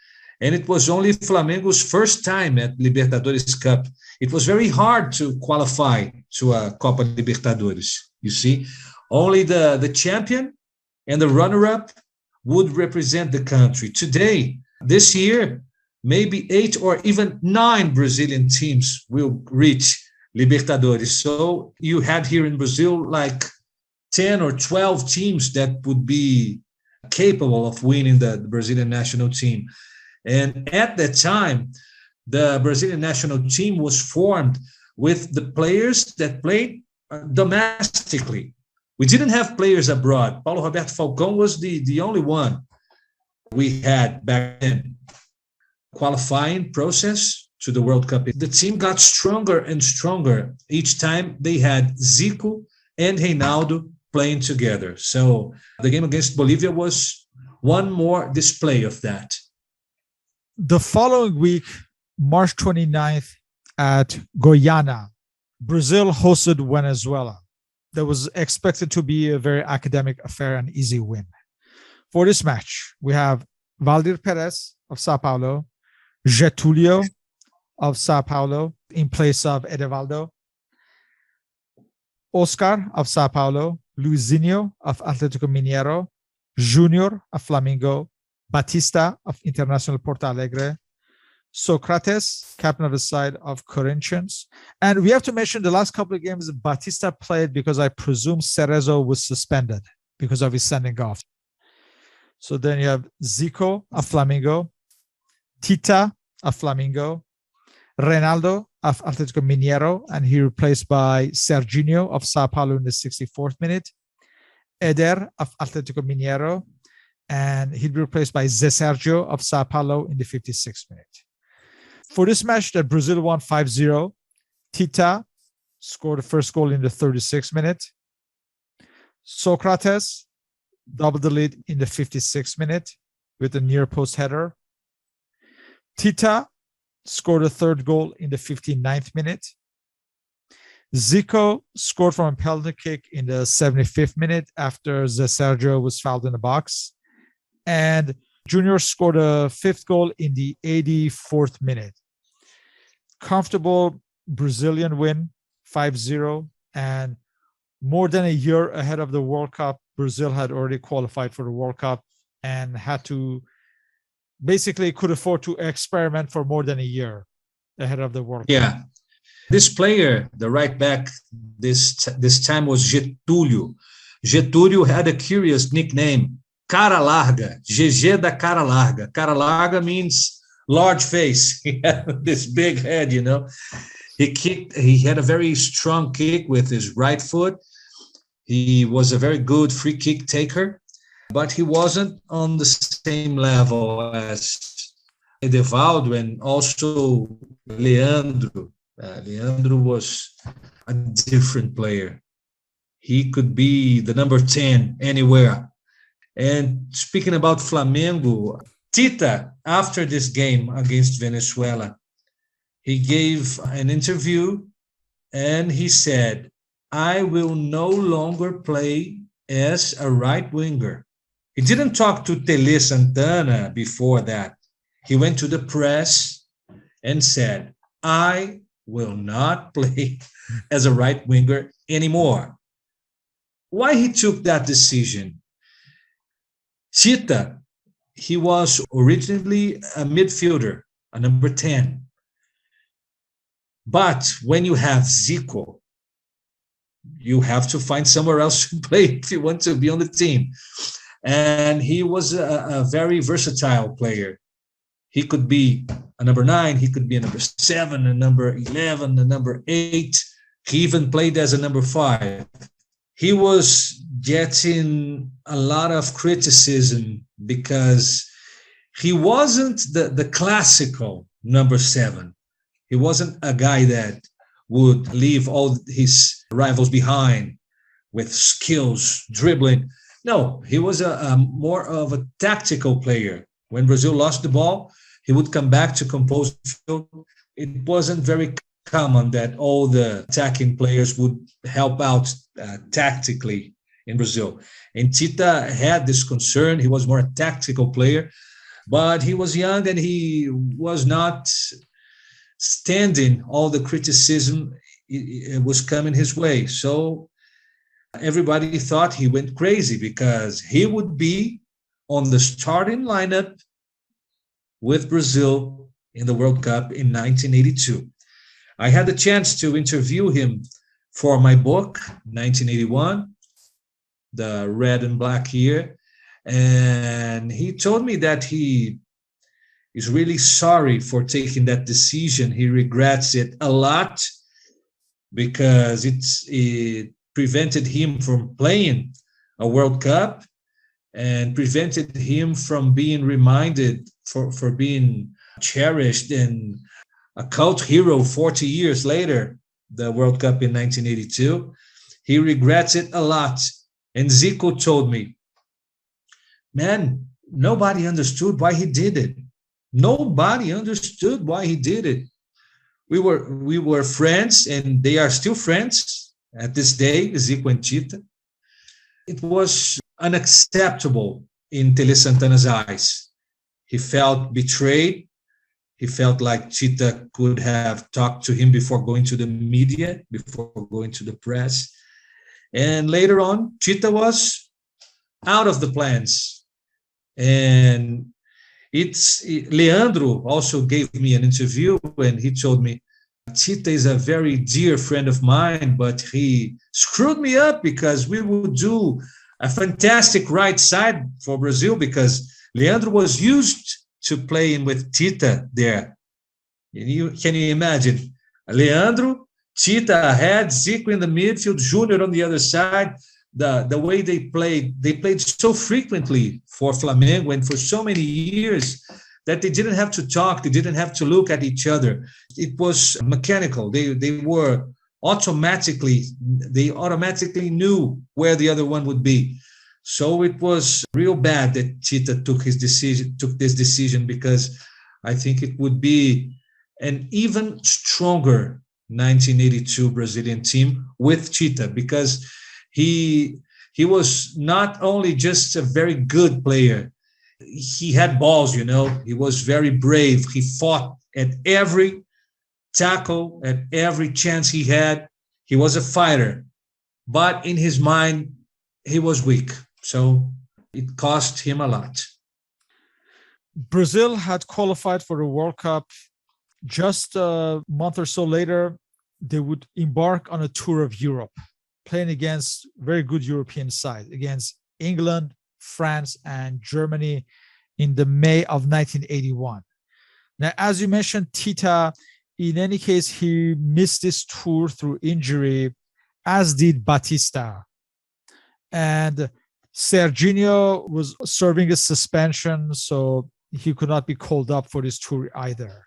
B: and it was only Flamengo's first time at Libertadores Cup. It was very hard to qualify to a Copa Libertadores. You see, only the champion and the runner-up would represent the country. Today, this year, maybe 8 or even 9 Brazilian teams will reach Libertadores. So you had here in Brazil like 10 or 12 teams that would be capable of winning the Brazilian national team. And at that time, the Brazilian national team was formed with the players that played domestically. We didn't have players abroad. Paulo Roberto Falcão was the only one we had back then. Qualifying process to the World Cup. The team got stronger and stronger each time they had Zico and Reinaldo playing together. So the game against Bolivia was one more display of that.
A: The following week, March 29th at Guyana, Brazil hosted Venezuela. That was expected to be a very academic affair and easy win. For this match, we have Valdir Perez of Sao Paulo, Getulio of Sao Paulo in place of Edevaldo, Oscar of Sao Paulo, Luizinho of Atlético Mineiro, Junior of Flamengo, Batista of International Porto Alegre, Socrates, captain of the side of Corinthians. And we have to mention the last couple of games Batista played because I presume Cerezo was suspended because of his sending off. So then you have Zico of Flamengo, Tita of Flamengo, Reinaldo of Atlético Mineiro, and he replaced by Serginho of Sao Paulo in the 64th minute, Eder of Atlético Mineiro, and he'd be replaced by Zé Sergio of Sao Paulo in the 56th minute. For this match that Brazil won 5-0, Tita scored the first goal in the 36th minute. Socrates doubled the lead in the 56th minute with a near post header. Tita scored a third goal in the 59th minute. Zico scored from a penalty kick in the 75th minute after Zé Sergio was fouled in the box. And Junior scored a fifth goal in the 84th minute. Comfortable Brazilian win, 5-0. And more than a year ahead of the World Cup, Brazil had already qualified for the World Cup and had to basically could afford to experiment for more than a year ahead of the World Cup.
B: Yeah. This player, the right back, this time was Getúlio. Getúlio had a curious nickname, Cara Larga, GG da Cara Larga. Cara Larga means large face. He had this big head, you know. He had a very strong kick with his right foot. He was a very good free kick taker, but he wasn't on the same level as Edevaldo and also Leandro. Leandro was a different player. He could be the number 10 anywhere. And speaking about Flamengo, Tita, after this game against Venezuela, he gave an interview and he said, I will no longer play as a right winger. He didn't talk to Tele Santana before that. He went to the press and said, I will not play as a right winger anymore. Why he took that decision? Tita, he was originally a midfielder, a number 10. But when you have Zico, you have to find somewhere else to play if you want to be on the team. And he was a very versatile player. He could be a number 9, he could be a number 7, a number 11, a number 8. He even played as a number 5. He was getting a lot of criticism because he wasn't the classical number 7. He wasn't a guy that would leave all his rivals behind with skills, dribbling. No, he was a more of a tactical player. When Brazil lost the ball, he would come back to compose the field. It wasn't very common that all the attacking players would help out tactically in Brazil. And Tita had this concern. He was more a tactical player, but he was young and he was not standing all the criticism it was coming his way. So everybody thought he went crazy because he would be on the starting lineup with Brazil in the World Cup in 1982. I had the chance to interview him for my book, 1981, The Red and Black Year. And he told me that he is really sorry for taking that decision. He regrets it a lot because it prevented him from playing a World Cup and prevented him from being reminded for being cherished and a cult hero 40 years later, the World Cup in 1982. He regrets it a lot. And Zico told me, man, nobody understood why he did it. Nobody understood why he did it. We were friends, and they are still friends at this day, Zico and Tita. It was unacceptable in Tele Santana's eyes. He felt betrayed. He felt like Tita could have talked to him before going to the media, before going to the press. And later on, Tita was out of the plans. And Leandro also gave me an interview, and he told me, Tita is a very dear friend of mine, but he screwed me up because we would do a fantastic right side for Brazil because Leandro was used to playing with Tita there. Can you imagine? Leandro, Tita ahead, Zico in the midfield, Junior on the other side. The way they played so frequently for Flamengo and for so many years that they didn't have to talk, they didn't have to look at each other. It was mechanical. They automatically knew where the other one would be. So it was real bad that Tita took this decision, because I think it would be an even stronger 1982 Brazilian team with Tita, because he was not only just a very good player, he had balls, he was very brave. He fought at every tackle, at every chance he had. He was a fighter, but in his mind, he was weak. So it cost him a lot.
A: Brazil had qualified for the World Cup. Just a month or so later, they would embark on a tour of Europe, playing against very good European sides, against England, France, and Germany in the May of 1981. Now, as you mentioned, Tita, in any case, he missed this tour through injury, as did Batista. And Serginho was serving a suspension, so he could not be called up for this tour either.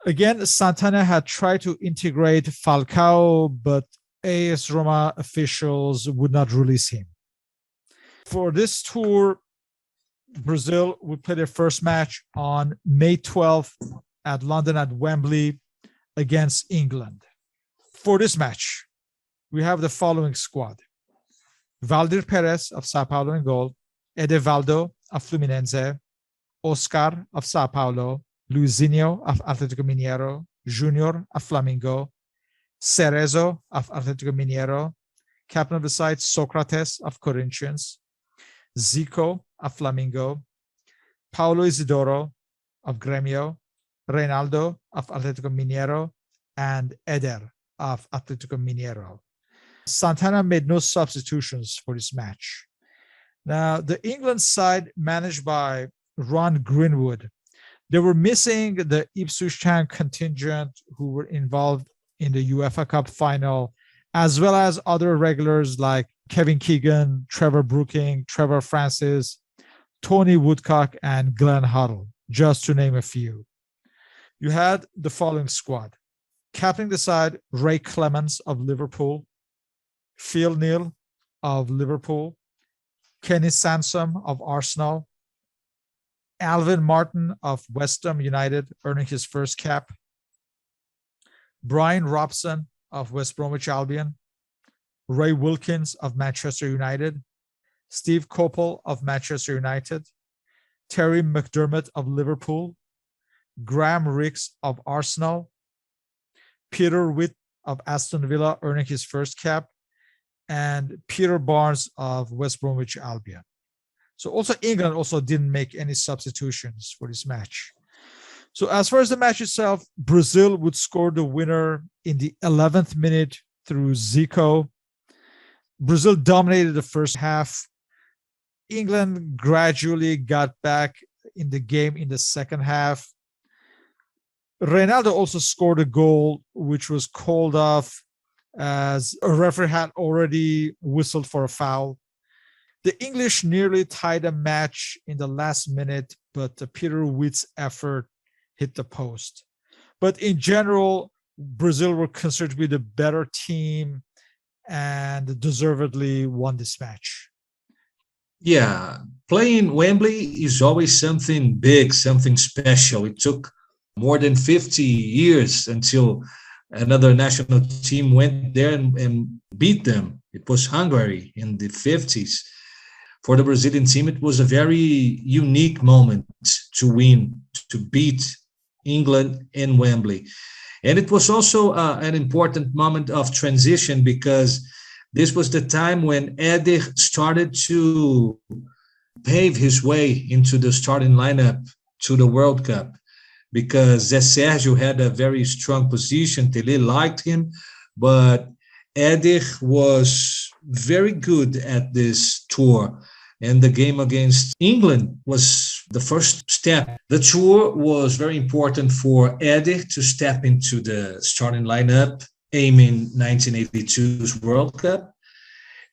A: Again, Santana had tried to integrate Falcao, but AS Roma officials would not release him. For this tour, Brazil would play their first match on May 12th at London at Wembley against England. For this match, we have the following squad: Valdir Perez of Sao Paulo in goal, Edevaldo of Fluminense, Oscar of Sao Paulo, Luizinho of Atlético Mineiro, Junior of Flamengo, Cerezo of Atlético Mineiro, captain of the side Socrates of Corinthians, Zico of Flamengo, Paulo Isidoro of Grêmio, Reinaldo of Atlético Mineiro, and Eder of Atlético Mineiro. Santana made no substitutions for this match. Now, the England side, managed by Ron Greenwood, they were missing the Ipswich Town contingent who were involved in the UEFA Cup final, as well as other regulars like Kevin Keegan, Trevor Brooking, Trevor Francis, Tony Woodcock, and Glenn Hoddle, just to name a few. You had the following squad: captaining the side, Ray Clemens of Liverpool, Phil Neal of Liverpool, Kenny Sansom of Arsenal, Alvin Martin of West Ham United, earning his first cap, Brian Robson of West Bromwich Albion, Ray Wilkins of Manchester United, Steve Coppell of Manchester United, Terry McDermott of Liverpool, Graham Rix of Arsenal, Peter Witt of Aston Villa, earning his first cap, and Peter Barnes of West Bromwich Albion. So also England also didn't make any substitutions for this match. So as far as the match itself, Brazil would score the winner in the 11th minute through Zico. Brazil dominated the first half. England gradually got back in the game in the second half. Reinaldo also scored a goal, which was called off as a referee had already whistled for a foul. The English nearly tied a match in the last minute, but Peter Witt's effort hit the post. But in general, Brazil were considered to be the better team and deservedly won this match.
B: Yeah, playing Wembley is always something big, something special. It took more than 50 years until another national team went there and beat them. It was Hungary in the 50s. For the Brazilian team, it was a very unique moment to win, to beat England in Wembley. And it was also an important moment of transition because this was the time when Eder started to pave his way into the starting lineup to the World Cup, because Zé Sérgio had a very strong position. Tele liked him, but Eder was very good at this tour. And the game against England was the first step. The tour was very important for Eder to step into the starting lineup, aiming 1982's World Cup.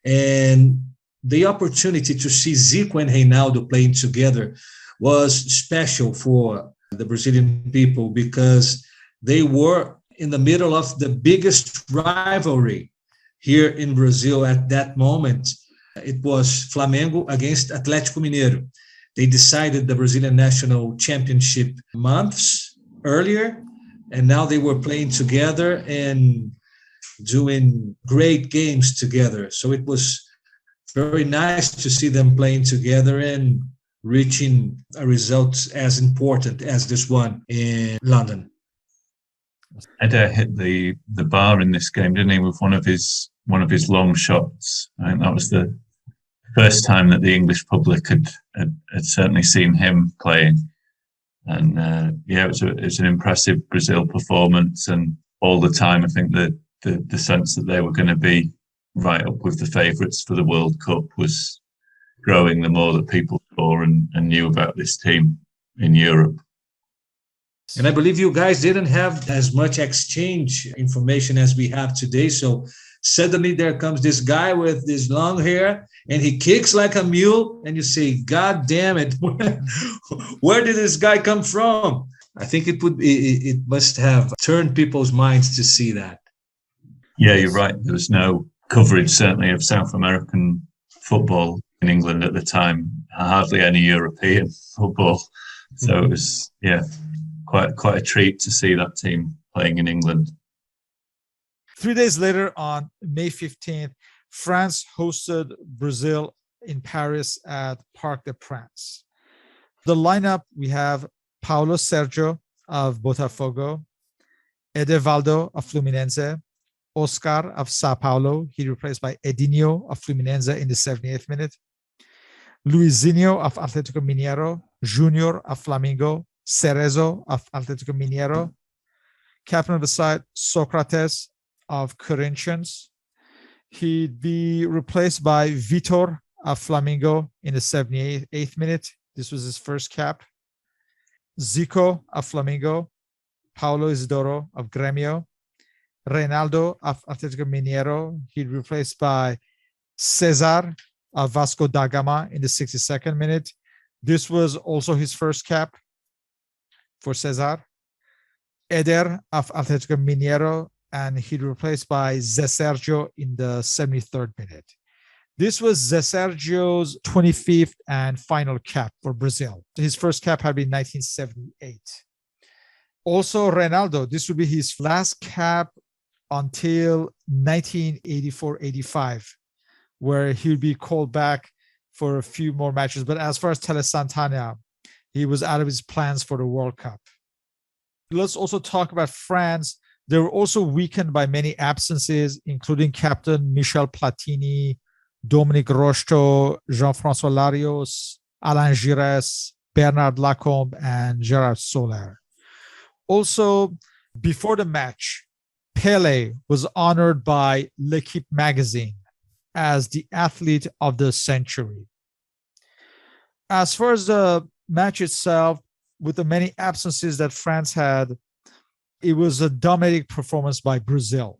B: And the opportunity to see Zico and Reinaldo playing together was special for the Brazilian people because they were in the middle of the biggest rivalry here in Brazil at that moment. It was Flamengo against Atlético Mineiro. They decided the Brazilian national championship months earlier, and now they were playing together and doing great games together. So it was very nice to see them playing together and reaching a result as important as this one in London.
C: Eder hit the bar in this game, didn't he, with one of his long shots. I think that was the first time that the English public had certainly seen him playing. And it was an impressive Brazil performance. And all the time, I think that the sense that they were going to be right up with the favourites for the World Cup was growing the more that people saw and knew about this team in Europe.
B: And I believe you guys didn't have as much exchange information as we have today. So suddenly there comes this guy with this long hair and he kicks like a mule and you say, God damn it, where did this guy come from? I think it must have turned people's minds to see that.
C: Yeah, you're right. There was no coverage, certainly, of South American football in England at the time, hardly any European football. So it was, quite a treat to see that team playing in England.
A: 3 days later, on May 15th, France hosted Brazil in Paris at Parc des Princes. The lineup, we have Paulo Sergio of Botafogo, Edevaldo of Fluminense, Oscar of Sao Paulo. He replaced by Edinho of Fluminense in the 78th minute. Luizinho of Atlético Mineiro, Junior of Flamengo, Cerezo of Atlético Mineiro. Captain of the side, Socrates of Corinthians. He'd be replaced by Vitor of Flamengo in the 78th minute. This was his first cap. Zico of Flamengo, Paulo Isidoro of Grêmio, Reinaldo of Atlético Mineiro. He'd be replaced by Cesar of Vasco da Gama in the 62nd minute. This was also his first cap for Cesar. Eder of Atlético Mineiro, and he'd replaced by Zé Sérgio in the 73rd minute. This was Zé Sérgio's 25th and final cap for Brazil. His first cap had been 1978. Also, Reinaldo, this would be his last cap until 1984-85, where he would be called back for a few more matches. But as far as Tele Santana, he was out of his plans for the World Cup. Let's also talk about France. They were also weakened by many absences, including captain Michel Platini, Dominique Rocheteau, Jean-François Larios, Alain Giresse, Bernard Lacombe, and Gerard Soler. Also, before the match, Pelé was honored by L'Équipe magazine as the athlete of the century. As far as the match itself, with the many absences that France had, it was a dominating performance by Brazil.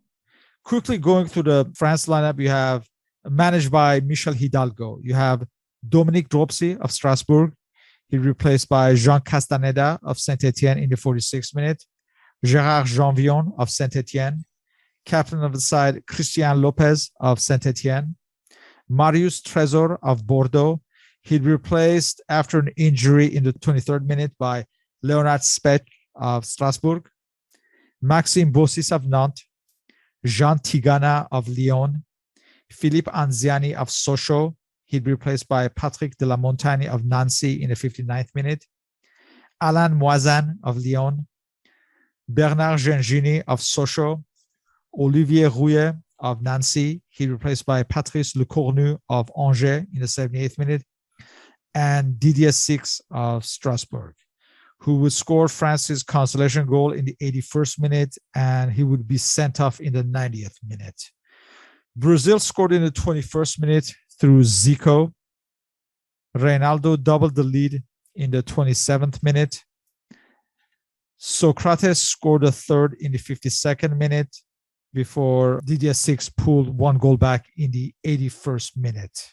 A: Quickly going through the France lineup, you have managed by Michel Hidalgo. You have Dominique Dropsy of Strasbourg. He replaced by Jean Castaneda of Saint-Etienne in the 46th minute. Gérard Janvion of Saint-Etienne. Captain of the side, Christian Lopez of Saint-Etienne. Marius Trésor of Bordeaux. He'd replaced after an injury in the 23rd minute by Leonard Spech of Strasbourg. Maxime Bossis of Nantes. Jean Tigana of Lyon. Philippe Anziani of Sochaux. He'd be replaced by Patrick de la Montagne of Nancy in the 59th minute. Alain Moisan of Lyon. Bernard Gengini of Sochaux. Olivier Rouillet of Nancy. He'd be replaced by Patrice Lecornu of Angers in the 78th minute. And Didier Six of Strasbourg, who would score France's consolation goal in the 81st minute, and he would be sent off in the 90th minute. Brazil scored in the 21st minute through Zico. Reinaldo doubled the lead in the 27th minute. Socrates scored a third in the 52nd minute before Didier Six pulled one goal back in the 81st minute.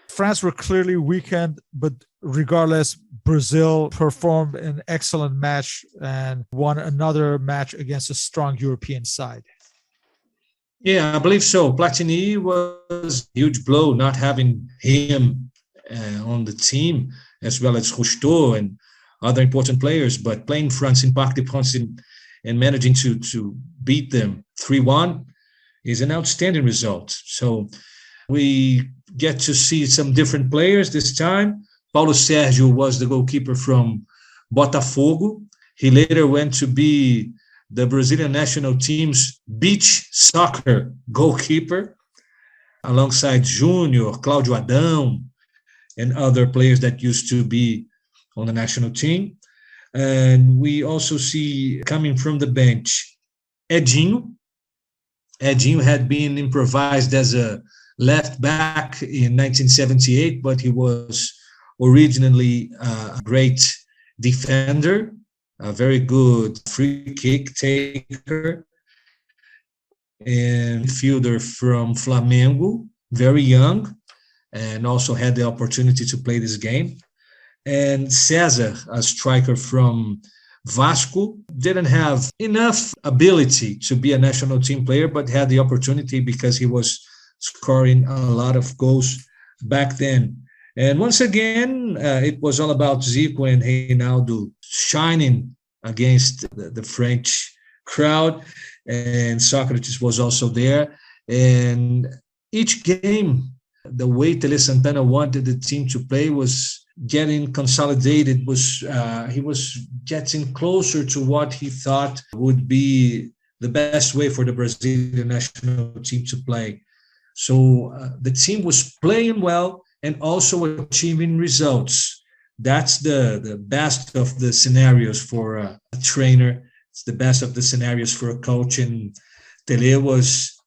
A: France were clearly weakened, but regardless, Brazil performed an excellent match and won another match against a strong European side.
B: Yeah, I believe so. Platini was a huge blow not having him on the team, as well as Rocheteau and other important players, but playing France in Parc des Princes and managing to beat them 3-1 is an outstanding result. So we get to see some different players this time. Paulo Sérgio was the goalkeeper from Botafogo. He later went to be the Brazilian national team's beach soccer goalkeeper, alongside Júnior, Cláudio Adão, and other players that used to be on the national team. And we also see coming from the bench, Edinho. Edinho had been improvised as a left back in 1978, but he was originally a great defender, a very good free kick taker, and midfielder from Flamengo, very young, and also had the opportunity to play this game. And César, a striker from Vasco, didn't have enough ability to be a national team player, but had the opportunity because he was scoring a lot of goals back then. And once again, it was all about Zico and Reinaldo shining against the French crowd, and Socrates was also there. And each game, the way Tele Santana wanted the team to play was getting consolidated, he was getting closer to what he thought would be the best way for the Brazilian national team to play. So the team was playing well and also achieving results. That's the best of the scenarios for a trainer. It's the best of the scenarios for a coach. And Tele was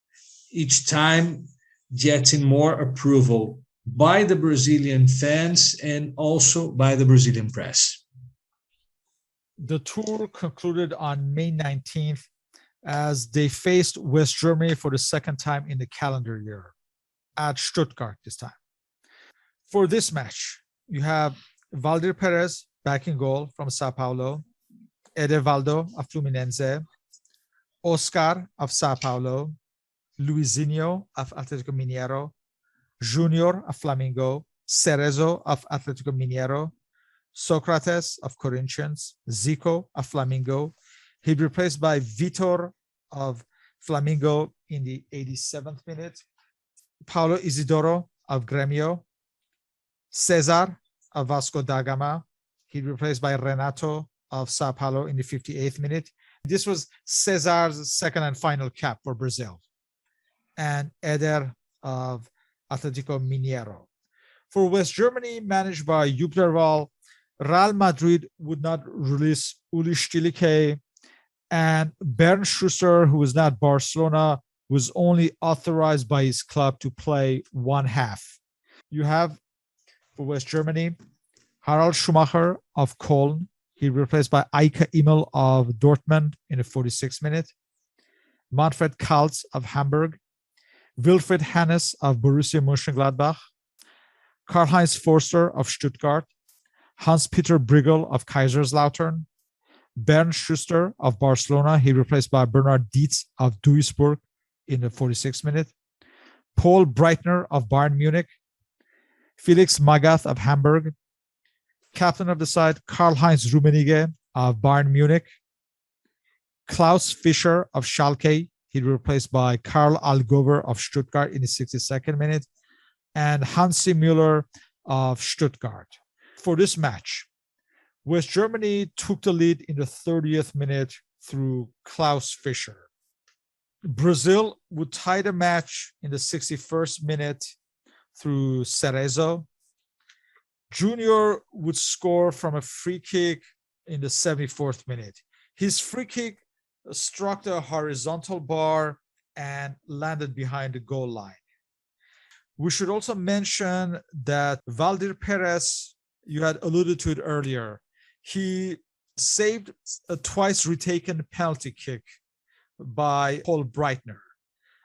B: each time getting more approval by the Brazilian fans and also by the Brazilian press.
A: The tour concluded on May 19th as they faced West Germany for the second time in the calendar year at Stuttgart this time. For this match, you have Valdir Perez back in goal from Sao Paulo, Edevaldo of Fluminense, Oscar of Sao Paulo, Luizinho of Atlético Mineiro, Júnior of Flamengo, Cerezo of Atlético Mineiro, Socrates of Corinthians, Zico of Flamengo. He'd be replaced by Vitor of Flamengo in the 87th minute, Paulo Isidoro of Grêmio, César of Vasco da Gama. He'd be replaced by Renato of Sao Paulo in the 58th minute. This was César's second and final cap for Brazil. And Eder of Atlético Mineiro. For West Germany, managed by Jupp Derwall, Real Madrid would not release Uli Stielike, and Bernd Schuster, who was not Barcelona, was only authorized by his club to play one half. You have, for West Germany, Harald Schumacher of Köln. He replaced by Eike Immel of Dortmund in the 46th minute. Manfred Kaltz of Hamburg. Wilfried Hannes of Borussia Mönchengladbach, Karl-Heinz Forster of Stuttgart, Hans-Peter Briegel of Kaiserslautern, Bernd Schuster of Barcelona. He replaced by Bernard Dietz of Duisburg in the 46th minute. Paul Breitner of Bayern Munich. Felix Magath of Hamburg. Captain of the side, Karl-Heinz Rummenigge of Bayern Munich. Klaus Fischer of Schalke. He replaced by Karl Allgöwer of Stuttgart in the 62nd minute. And Hansi Müller of Stuttgart. For this match, West Germany took the lead in the 30th minute through Klaus Fischer. Brazil would tie the match in the 61st minute through Cerezo. Junior would score from a free kick in the 74th minute. His free kick struck the horizontal bar and landed behind the goal line. We should also mention that Valdir Perez, you had alluded to it earlier, he saved a twice retaken penalty kick by Paul Breitner.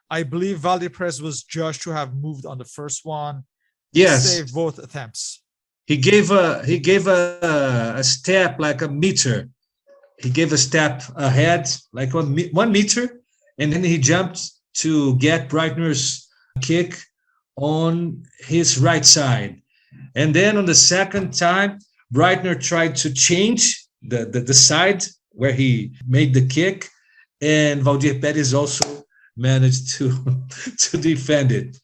A: I believe Valdir Perez was judged to have moved on the first one.
B: Yes.
A: He saved both attempts.
B: He gave a step like a meter. He gave a step ahead, like 1 meter, and then he jumped to get Breitner's kick on his right side. And then on the second time, Breitner tried to change the side where he made the kick, and Valdir Perez also managed to defend it.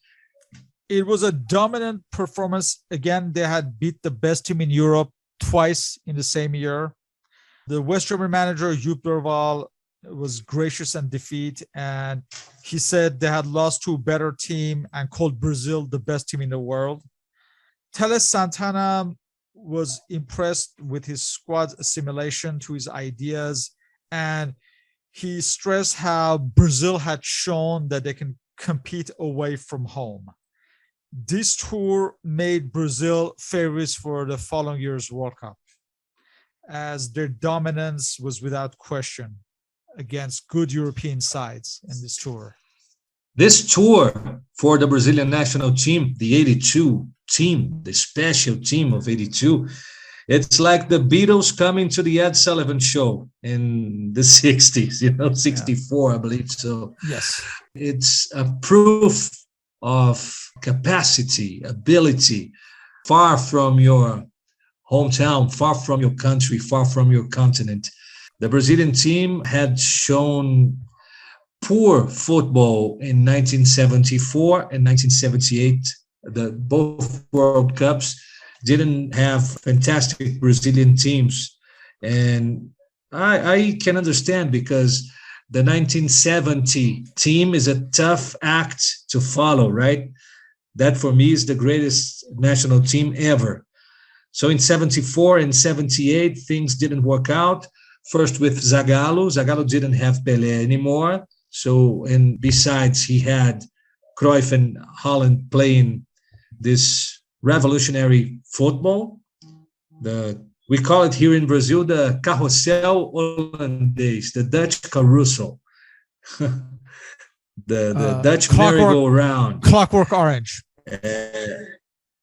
A: It was a dominant performance. Again, they had beat the best team in Europe twice in the same year. The West German manager, Jupp Derval, was gracious in defeat, and he said they had lost to a better team and called Brazil the best team in the world. Tele Santana was impressed with his squad's assimilation to his ideas, and he stressed how Brazil had shown that they can compete away from home. This tour made Brazil favorites for the following year's World Cup, as their dominance was without question against good European sides in this tour.
B: This tour for the Brazilian national team, the 82 team, the special team of 82, it's like the Beatles coming to the Ed Sullivan Show in the 60s, 64, I believe so.
A: Yes.
B: It's a proof of capacity, ability, far from your hometown, far from your country, far from your continent. The Brazilian team had shown poor football in 1974 and 1978. Both World Cups didn't have fantastic Brazilian teams. And I can understand, because the 1970 team is a tough act to follow, right? That for me is the greatest national team ever. So in 74 and 78, things didn't work out. First with Zagallo. Zagallo didn't have Pelé anymore. So, and besides, he had Cruyff and Holland playing this revolutionary football. We call it here in Brazil the Carrossel Hollandaise, the Dutch carousel, the Dutch merry-go-round.
A: Clockwork Orange.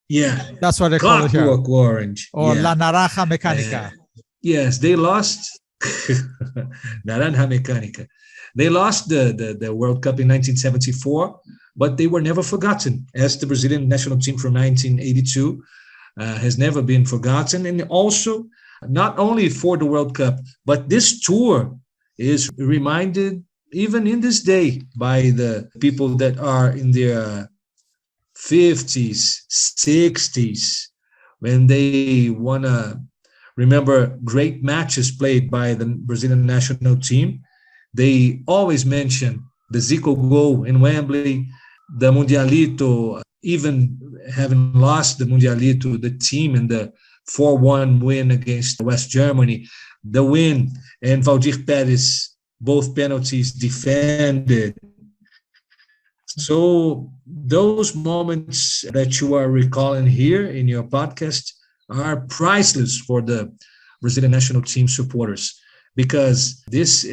B: Yeah.
A: That's what they call it here.
B: Clockwork Orange.
A: Or La Naranja Mecánica.
B: Yes, they lost. Naranja Mecánica. They lost the World Cup in 1974, but they were never forgotten, as the Brazilian national team from 1982 has never been forgotten. And also, not only for the World Cup, but this tour is reminded even in this day by the people that are in their 50s, 60s, when they want to remember great matches played by the Brazilian national team. They always mention the Zico goal in Wembley, the Mundialito, even having lost the Mundialito, the team in the 4-1 win against West Germany, the win, and Valdir Perez, both penalties defended. So those moments that you are recalling here in your podcast are priceless for the Brazilian national team supporters, because this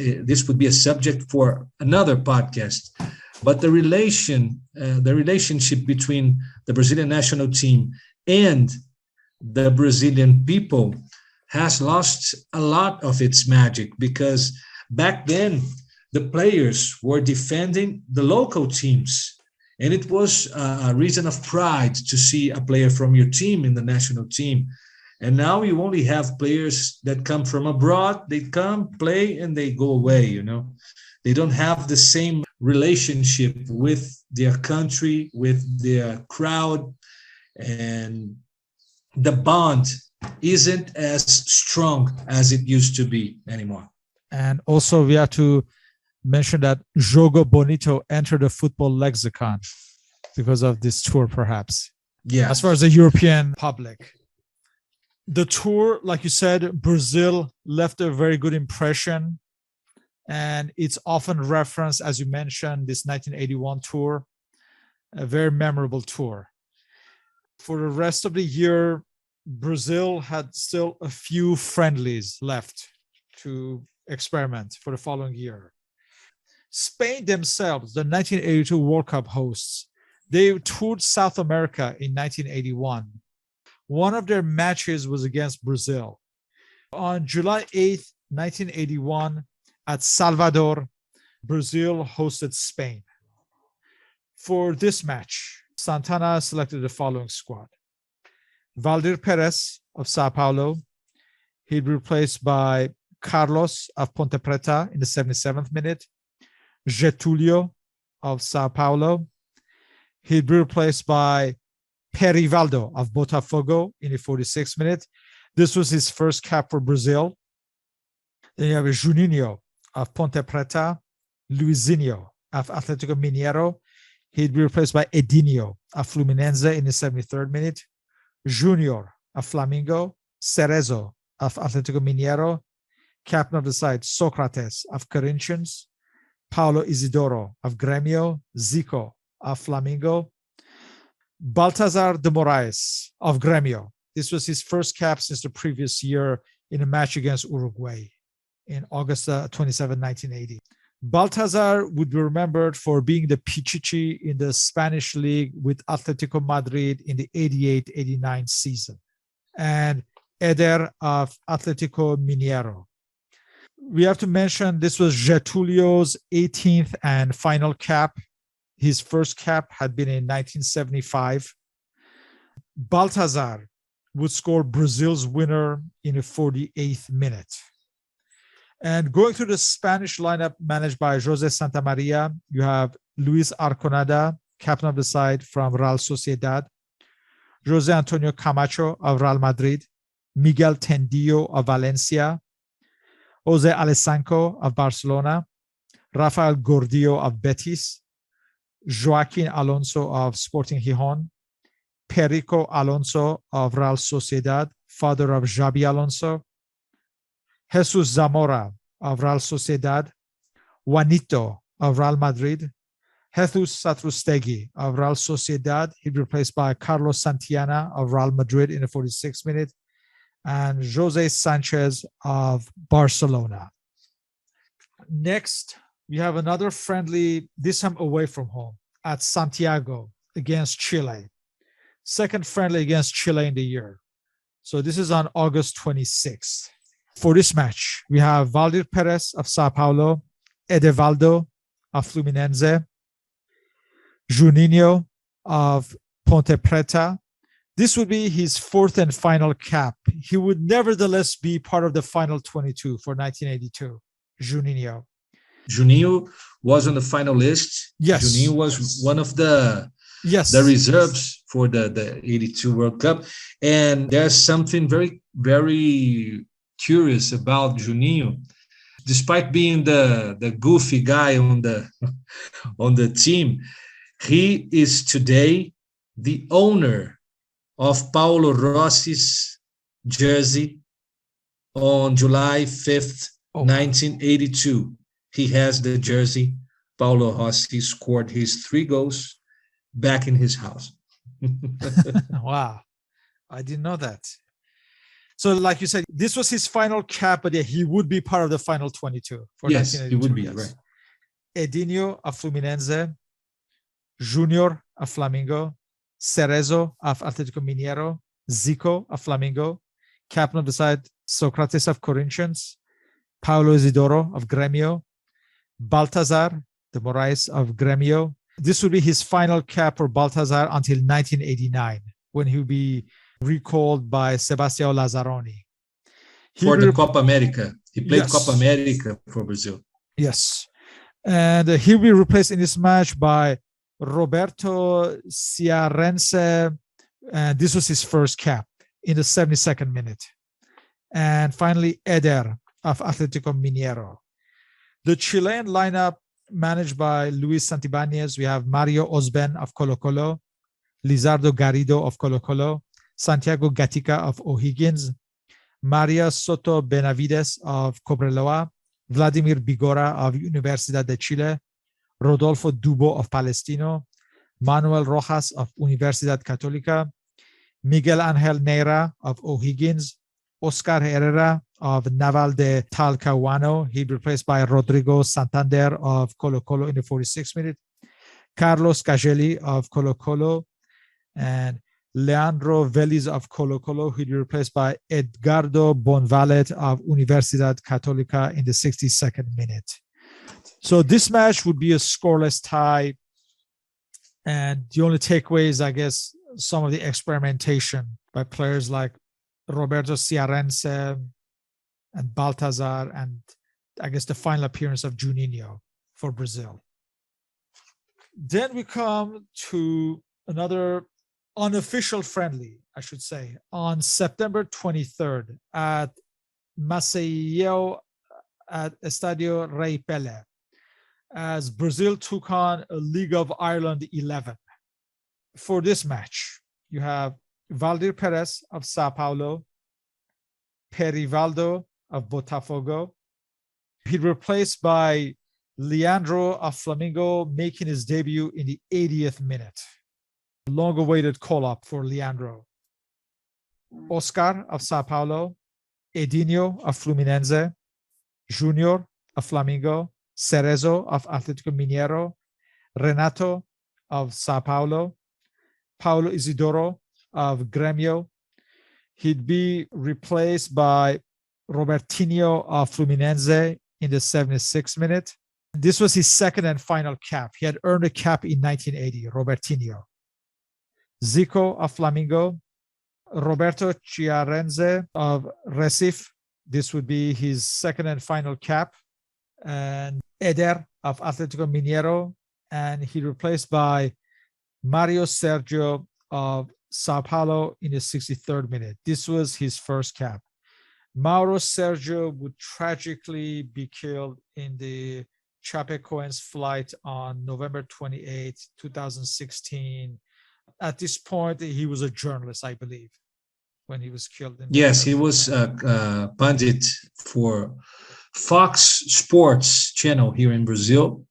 B: would be a subject for another podcast. But the relationship between the Brazilian national team and the Brazilian people has lost a lot of its magic, because back then the players were defending the local teams, and it was a reason of pride to see a player from your team in the national team. And now you only have players that come from abroad. They come, play, and they go away. They don't have the same relationship with their country, with their crowd, and the bond isn't as strong as it used to be anymore.
A: And also we have to mention that Jogo Bonito entered the football lexicon because of this tour, perhaps.
B: Yeah.
A: As far as the European public. The tour, like you said, Brazil left a very good impression. And it's often referenced, as you mentioned, this 1981 tour, a very memorable tour. For the rest of the year, Brazil had still a few friendlies left to experiment for the following year. Spain themselves, the 1982 World Cup hosts, they toured South America in 1981. One of their matches was against Brazil. On July 8th, 1981, at Salvador, Brazil hosted Spain. For this match, Santana selected the following squad. Valdir Perez of Sao Paulo. He'd be replaced by Carlos of Ponte Preta in the 77th minute. Getulio of Sao Paulo. He'd be replaced by Perivaldo of Botafogo in the 46th minute. This was his first cap for Brazil. Then you have Juninho of Ponte Preta, Luizinho of Atlético Mineiro. He'd be replaced by Edinho of Fluminense in the 73rd minute. Junior of Flamengo, Cerezo of Atlético Mineiro, captain of the side Socrates of Corinthians, Paulo Isidoro of Grêmio, Zico of Flamengo, Baltazar de Moraes of Grêmio. This was his first cap since the previous year in a match against Uruguay in August 27, 1980. Baltazar would be remembered for being the Pichichi in the Spanish league with Atletico Madrid in the 88-89 season, and Eder of Atletico Mineiro. We have to mention this was Getulio's 18th and final cap. His first cap had been in 1975. Baltazar would score Brazil's winner in the 48th minute. And going through the Spanish lineup managed by José Santamaria, you have Luis Arconada, captain of the side from Real Sociedad, José Antonio Camacho of Real Madrid, Miguel Tendillo of Valencia, José Alessanco of Barcelona, Rafael Gordillo of Betis, Joaquín Alonso of Sporting Gijón, Perico Alonso of Real Sociedad, father of Xabi Alonso, Jesus Zamora of Real Sociedad, Juanito of Real Madrid, Jesus Satrustegui of Real Sociedad. He'd be replaced by Carlos Santillana of Real Madrid in the 46th minute, and Jose Sanchez of Barcelona. Next, we have another friendly, this time away from home, at Santiago against Chile. Second friendly against Chile in the year. So this is on August 26th. For this match, we have Valdir Perez of Sao Paulo, Edevaldo of Fluminense, Juninho of Ponte Preta. This would be his fourth and final cap. He would nevertheless be part of the final 22 for 1982, Juninho.
B: Juninho was on the final list.
A: Yes.
B: Juninho was one of the reserves for the 82 World Cup. And there's something very, very curious about Juninho. Despite being the goofy guy on the team, he is today the owner of Paulo Rossi's jersey on July 5th, 1982. He has the jersey. Paulo Rossi scored his 3 goals back in his house.
A: Wow. I didn't know that. So like you said, this was his final cap, but yeah, he would be part of the final 22 for 1982.
B: He would be, right.
A: Edinho of Fluminense, Junior of Flamengo, Cerezo of Atlético Mineiro, Zico of Flamengo, Captain of the side, Socrates of Corinthians, Paulo Isidoro of Gremio, Baltazar de Moraes of Gremio. This would be his final cap for Baltazar until 1989, when he would be recalled by Sebastião Lazzaroni.
B: For the Copa America. He played
A: Yes.
B: Copa America for Brazil.
A: Yes. And he'll be replaced in this match by Roberto Ciarense. And this was his first cap in the 72nd minute. And finally, Eder of Atlético Mineiro. The Chilean lineup managed by Luis Santibáñez, we have Mario Osben of Colo-Colo, Lizardo Garrido of Colo-Colo, Santiago Gatica of O'Higgins, Maria Soto Benavides of Cobreloa, Vladimir Bigora of Universidad de Chile, Rodolfo Dubo of Palestino, Manuel Rojas of Universidad Católica, Miguel Ángel Neira of O'Higgins, Oscar Herrera of Naval de Talcahuano. He replaced by Rodrigo Santander of Colo-Colo in the 46th minute, Carlos Cagelli of Colo-Colo, and Leandro Vélez of Colo-Colo. He'd be replaced by Edgardo Bonvalet of Universidad Católica in the 62nd minute. So this match would be a scoreless tie. And the only takeaway is, I guess, some of the experimentation by players like Roberto Ciarense and Baltazar, and I guess the final appearance of Juninho for Brazil. Then we come to another unofficial friendly, I should say, on September 23rd at Maceió at Estadio Rei Pelé, as Brazil took on a League of Ireland 11. For this match, you have Valdir Perez of Sao Paulo, Perivaldo of Botafogo. He's replaced by Leandro of Flamengo, making his debut in the 80th minute. Long-awaited call-up for Leandro. Oscar of Sao Paulo, Edinho of Fluminense, Junior of Flamengo, Cerezo of Atlético Mineiro, Renato of Sao Paulo, Paulo Isidoro of Gremio. He'd be replaced by Robertinho of Fluminense in the 76th minute. This was his second and final cap. He had earned a cap in 1980, Robertinho. Zico of Flamengo, Roberto Chiarenze of Recife. This would be his second and final cap. And Eder of Atlético Mineiro. And he replaced by Mario Sergio of Sao Paulo in the 63rd minute. This was his first cap. Mauro Sergio would tragically be killed in the Chapecoense flight on November 28, 2016. At this point, he was a journalist, I believe, when he was killed.
B: Yes, he was a pundit for Fox Sports channel here in Brazil.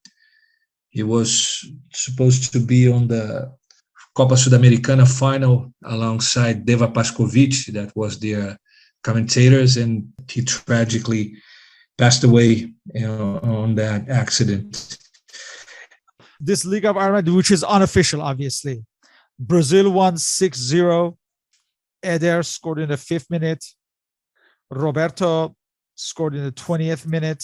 B: He was supposed to be on the Copa Sudamericana final alongside Deva Pascovic, that was their commentators, and he tragically passed away on that accident.
A: This League of Ireland, which is unofficial, obviously. Brazil won 6-0. Eder scored in the 5th minute. Roberto scored in the 20th minute.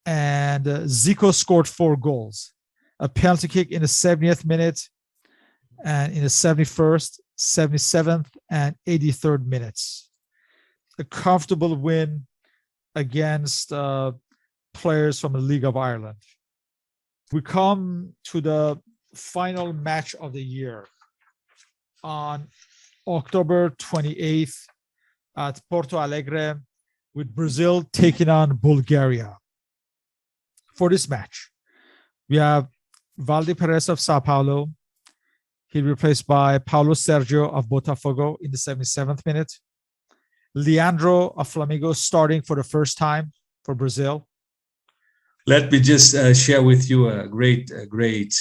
A: And Zico scored 4 goals. A penalty kick in the 70th minute, and in the 71st, 77th, and 83rd minutes. A comfortable win against players from the League of Ireland. We come to the final match of the year on October 28th at Porto Alegre, with Brazil taking on Bulgaria. For this match, we have Valdir Perez of Sao Paulo. He's replaced by Paulo Sergio of Botafogo in the 77th minute. Leandro of Flamengo starting for the first time for Brazil.
B: Let me just share with you a great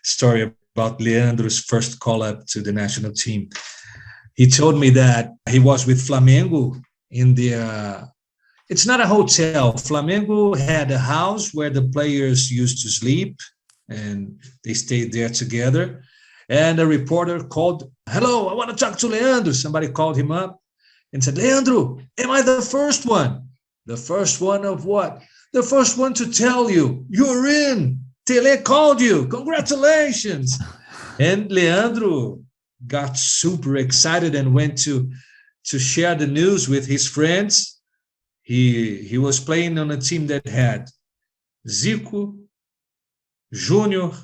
B: story about Leandro's first call-up to the national team. He told me that he was with Flamengo in the... it's not a hotel. Flamengo had a house where the players used to sleep, and they stayed there together. And a reporter called, "Hello, I want to talk to Leandro." Somebody called him up. and said, Leandro, am I the first one? The first one of what? The first one to tell you, you're in. Tele called you. Congratulations. And Leandro got super excited and went to share the news with his friends. He was playing on a team that had Zico, Júnior,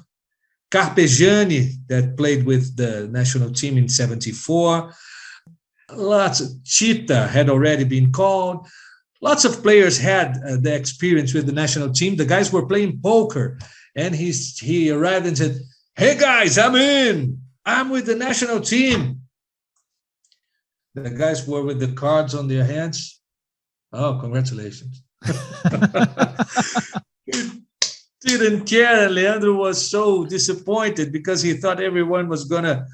B: Carpegiani, that played with the national team in 74. Lots of Chita had already been called. Lots of players had the experience with the national team. The guys were playing poker, and he arrived and said, hey guys, I'm in. I'm with the national team. The guys were with the cards on their hands. Oh, congratulations. He didn't care. Leandro was so disappointed because he thought everyone was going to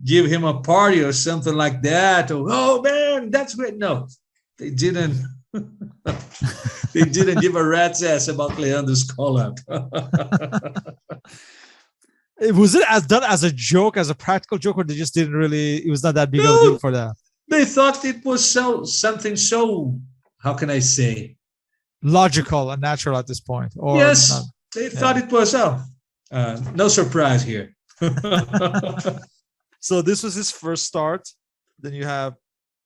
B: give him a party or something like that. Or, oh, man, that's great. No, they didn't. They didn't give a rat's ass about Leandro's call-up.
A: Was it done as a joke, as a practical joke, or they just didn't really, it was not that big of a deal for them?
B: They thought it was something so, how can I say?
A: Logical and natural at this point. Or
B: yes,
A: not.
B: They thought it was, no surprise here.
A: So this was his first start. Then you have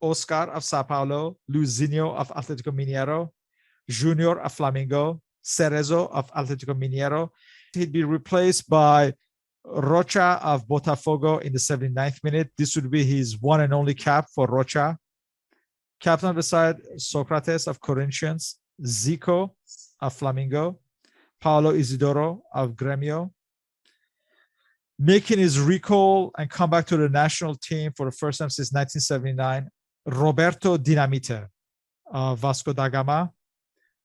A: Oscar of Sao Paulo, Luizinho of Atlético Mineiro, Junior of Flamengo, Cerezo of Atlético Mineiro. He'd be replaced by Rocha of Botafogo in the 79th minute. This would be his one and only cap for Rocha. Captain of the side, Socrates of Corinthians, Zico of Flamengo, Paulo Isidoro of Grêmio. Making his recall and comeback to the national team for the first time since 1979, Roberto Dinamite of Vasco da Gama.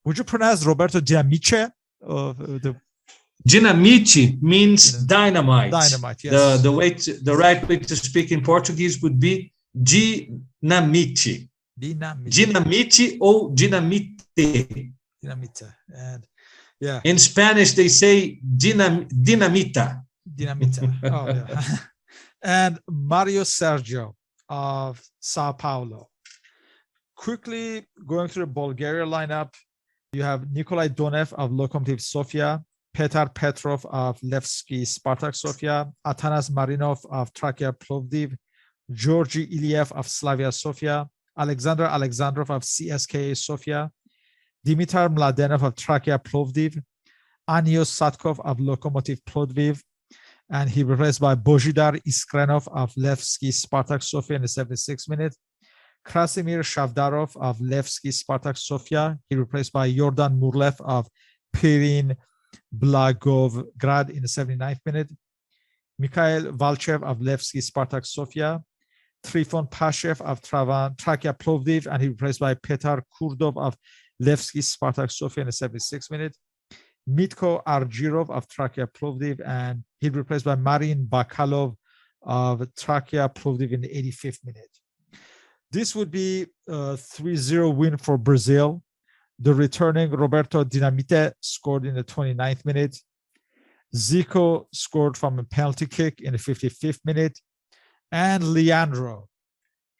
A: Would you pronounce Roberto Dinamite?
B: Dinamite means dynamite.
A: Dynamite, yes.
B: The right way to speak in Portuguese would be dinamite. Dinamite or dinamite.
A: Dinamite. And yeah.
B: In Spanish, they say dinamita.
A: Dinamita. Oh, yeah. And Mario Sergio of Sao Paulo. Quickly going through the Bulgaria lineup, you have Nikolai Donev of Lokomotiv Sofia, Petar Petrov of Levski Spartak Sofia, Atanas Marinov of Trachea Plovdiv, Georgi Iliev of Slavia Sofia, Alexander Alexandrov of CSKA Sofia, Dimitar Mladenov of Trachea Plovdiv, Anios Satkov of Lokomotiv Plovdiv, and he replaced by Bozhidar Iskrenov of Levski Spartak Sofia in the 76th minute. Krasimir Shavdarov of Levski Spartak Sofia. He replaced by Yordan Murlev of Pirin Blagovgrad in the 79th minute. Mikhail Valchev of Levski Spartak Sofia. Trifon Pashev of Trachea Plovdiv, and he replaced by Petar Kurdov of Levski Spartak Sofia in the 76th minute. Mitko Argirov of Trachea Plovdiv, and he replaced by Marin Bakalov of Trachea Plovdiv in the 85th minute. This would be a 3-0 win for Brazil. The returning Roberto Dinamite scored in the 29th minute. Zico scored from a penalty kick in the 55th minute. And Leandro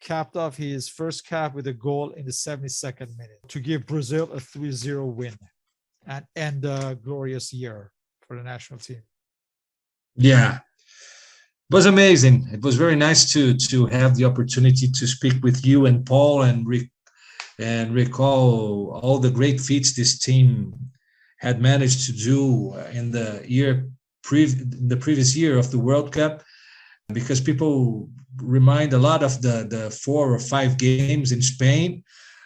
A: capped off his first cap with a goal in the 72nd minute to give Brazil a 3-0 win and end a glorious year for the national team.
B: Yeah. It was amazing. It was very nice to have the opportunity to speak with you and Paul and recall all the great feats this team had managed to do in the previous year of the World Cup, because people remind a lot of the 4 or 5 games in Spain,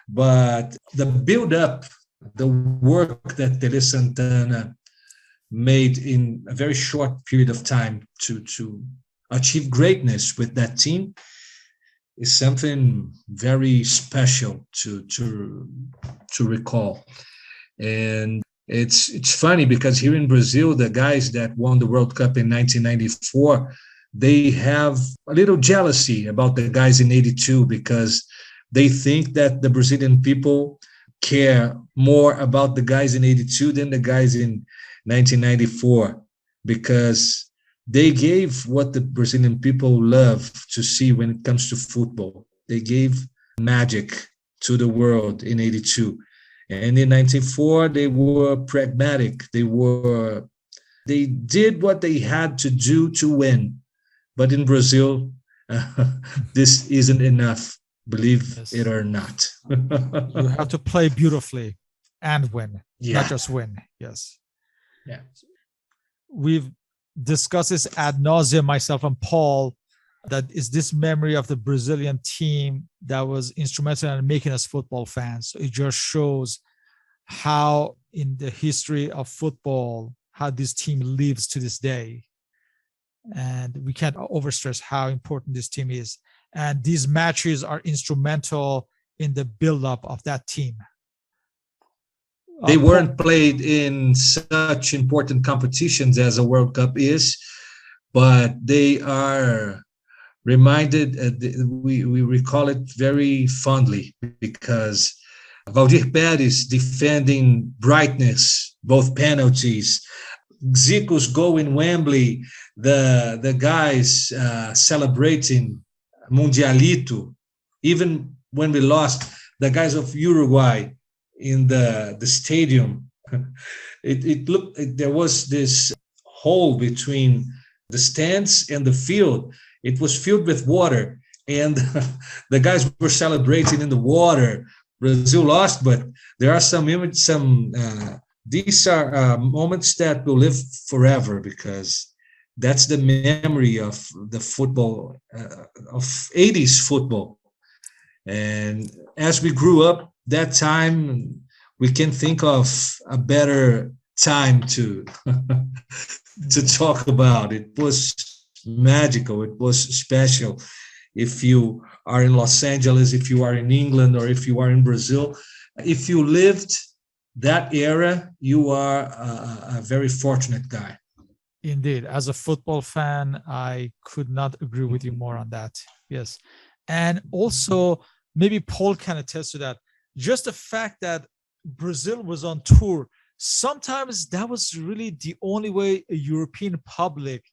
B: but the build-up, the work that Tele Santana made in a very short period of time to achieve greatness with that team is something very special to recall. And it's funny because here in Brazil, the guys that won the World Cup in 1994, they have a little jealousy about the guys in 82 because they think that the Brazilian people care more about the guys in 82 than the guys in 1994, because they gave what the Brazilian people love to see when it comes to football. They gave magic to the world in 82. And in 94, they were pragmatic. They did what they had to do to win. But in Brazil, this isn't enough, believe it or not.
A: You have to play beautifully and win, not just win. Yes.
B: Yeah.
A: We've discussed this ad nauseum, myself and Paul, that is this memory of the Brazilian team that was instrumental in making us football fans. So it just shows how in the history of football, how this team lives to this day. And we can't overstress how important this team is. And these matches are instrumental in the build-up of that team.
B: They weren't played in such important competitions as a World Cup is, but they are reminded, we recall it very fondly, because Valdir Pérez defending brightness, both penalties, Zico's goal in Wembley, the guys celebrating Mundialito, even when we lost, the guys of Uruguay in the stadium, it looked, there was this hole between the stands and the field. It was filled with water, and the guys were celebrating in the water. Brazil lost, but there are these are moments that will live forever, because that's the memory of the football, of 80s football. And as we grew up that time, we can think of a better time to talk about. It was magical. It was special. If you are in Los Angeles, if you are in England, or if you are in Brazil, if you lived that era, you are a very fortunate guy.
A: Indeed. As a football fan, I could not agree with you more on that. Yes. And also, maybe Paul can attest to that. Just the fact that Brazil was on tour, sometimes that was really the only way a European public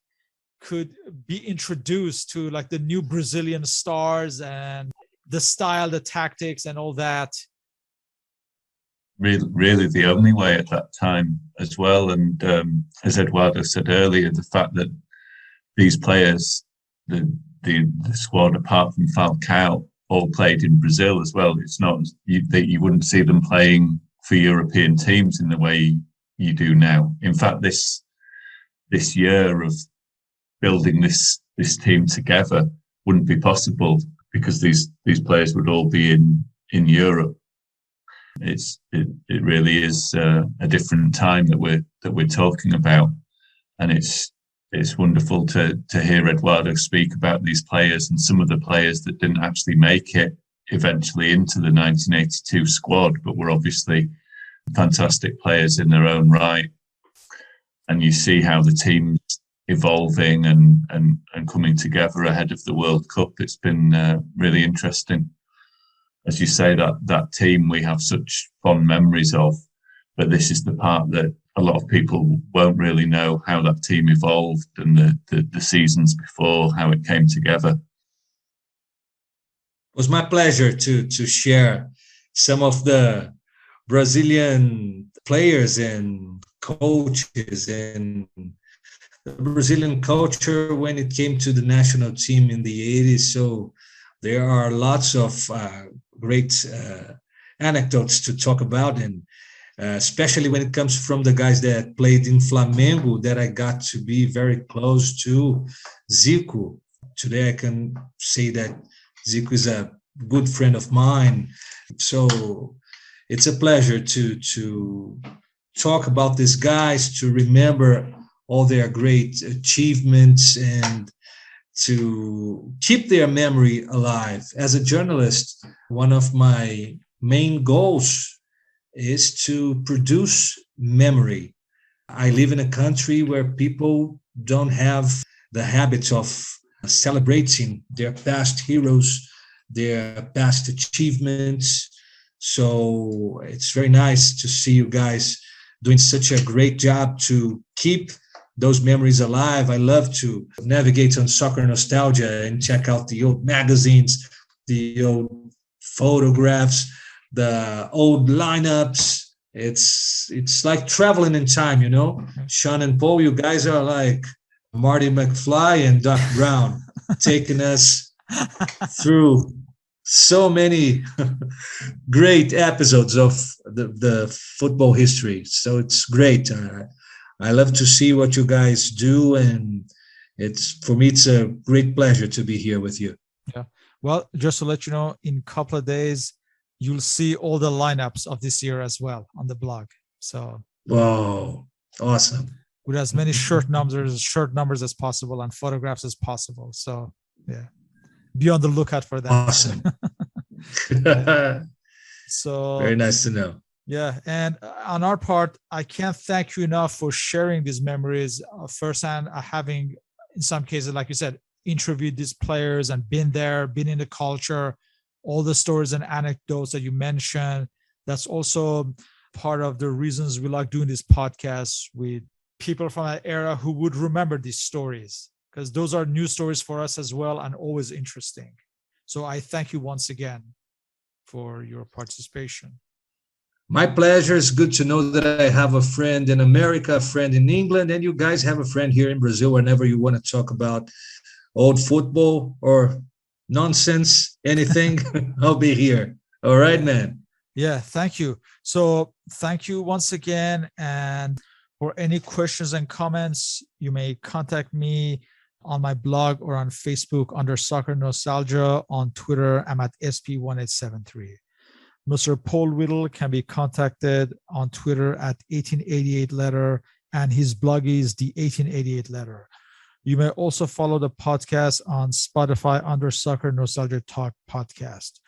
A: could be introduced to like the new Brazilian stars and the style, the tactics, and all that.
C: Really the only way at that time as well. And as Eduardo said earlier, the fact that these players, the squad apart from Falcao, all played in Brazil as well. It's not that you wouldn't see them playing for European teams in the way you do now. In fact, this year of building this team together wouldn't be possible, because these players would all be in Europe. It really is a different time that we're talking about, and it's wonderful to hear Eduardo speak about these players, and some of the players that didn't actually make it eventually into the 1982 squad, but were obviously fantastic players in their own right. And you see how the team's evolving and coming together ahead of the World Cup. It's been really interesting. As you say, that team we have such fond memories of, but this is the part that a lot of people won't really know, how that team evolved and the seasons before, how it came together.
B: It was my pleasure to share some of the Brazilian players and coaches and the Brazilian culture when it came to the national team in the 80s. So there are lots of great anecdotes to talk about, and especially when it comes from the guys that played in Flamengo, that I got to be very close to. Zico. Today I can say that Zico is a good friend of mine. So it's a pleasure to talk about these guys, to remember all their great achievements, and to keep their memory alive. As a journalist, one of my main goals is to produce memory. I live in a country where people don't have the habit of celebrating their past heroes, their past achievements. So it's very nice to see you guys doing such a great job to keep those memories alive. I love to navigate on Soccer Nostalgia and check out the old magazines, the old photographs, the old lineups. It's like traveling in time, you know. Sean and Paul, you guys are like Marty McFly and Doc Brown, taking us through so many great episodes of the football history. So it's great. I love to see what you guys do, and for me it's a great pleasure to be here with you.
A: Yeah. Well, just to let you know, in a couple of days, you'll see all the lineups of this year as well on the blog. So,
B: wow, awesome!
A: With as many shirt numbers as possible and photographs as possible. So, yeah, be on the lookout for that.
B: Awesome.
A: So
B: very nice to know.
A: Yeah, and on our part, I can't thank you enough for sharing these memories firsthand. Having, in some cases, like you said, interviewed these players and been there, been in the culture, all the stories and anecdotes that you mentioned. That's also part of the reasons we like doing this podcast with people from that era who would remember these stories, because those are new stories for us as well and always interesting. So I thank you once again for your participation.
B: My pleasure. It's good to know that I have a friend in America, a friend in England, and you guys have a friend here in Brazil. Whenever you want to talk about old football or nonsense, anything, I'll be here. All right, man.
A: Yeah, thank you. So thank you once again. And for any questions and comments, you may contact me on my blog or on Facebook under Soccer Nostalgia. On Twitter, I'm at SP1873. Mr. Paul Whittle can be contacted on Twitter at 1888 letter, and his blog is the 1888 letter. You may also follow the podcast on Spotify under Soccer Nostalgia Talk Podcast.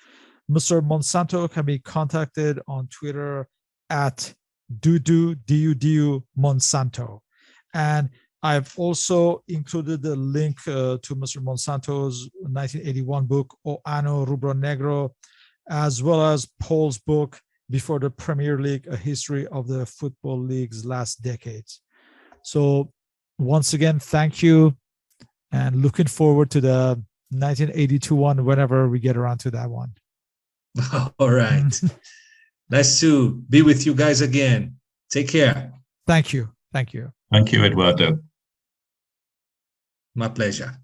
A: Mr. Monsanto can be contacted on Twitter at DUDU Monsanto. And I've also included the link to Mr. Monsanto's 1981 book, O Ano Rubro Negro, as well as Paul's book, Before the Premier League, A History of the Football League's Last Decades. So once again, thank you, and looking forward to the 1982 one whenever we get around to that one.
B: All right. Nice to be with you guys again. Take care.
A: Thank you. Thank you.
C: Thank you, Eduardo.
B: My pleasure.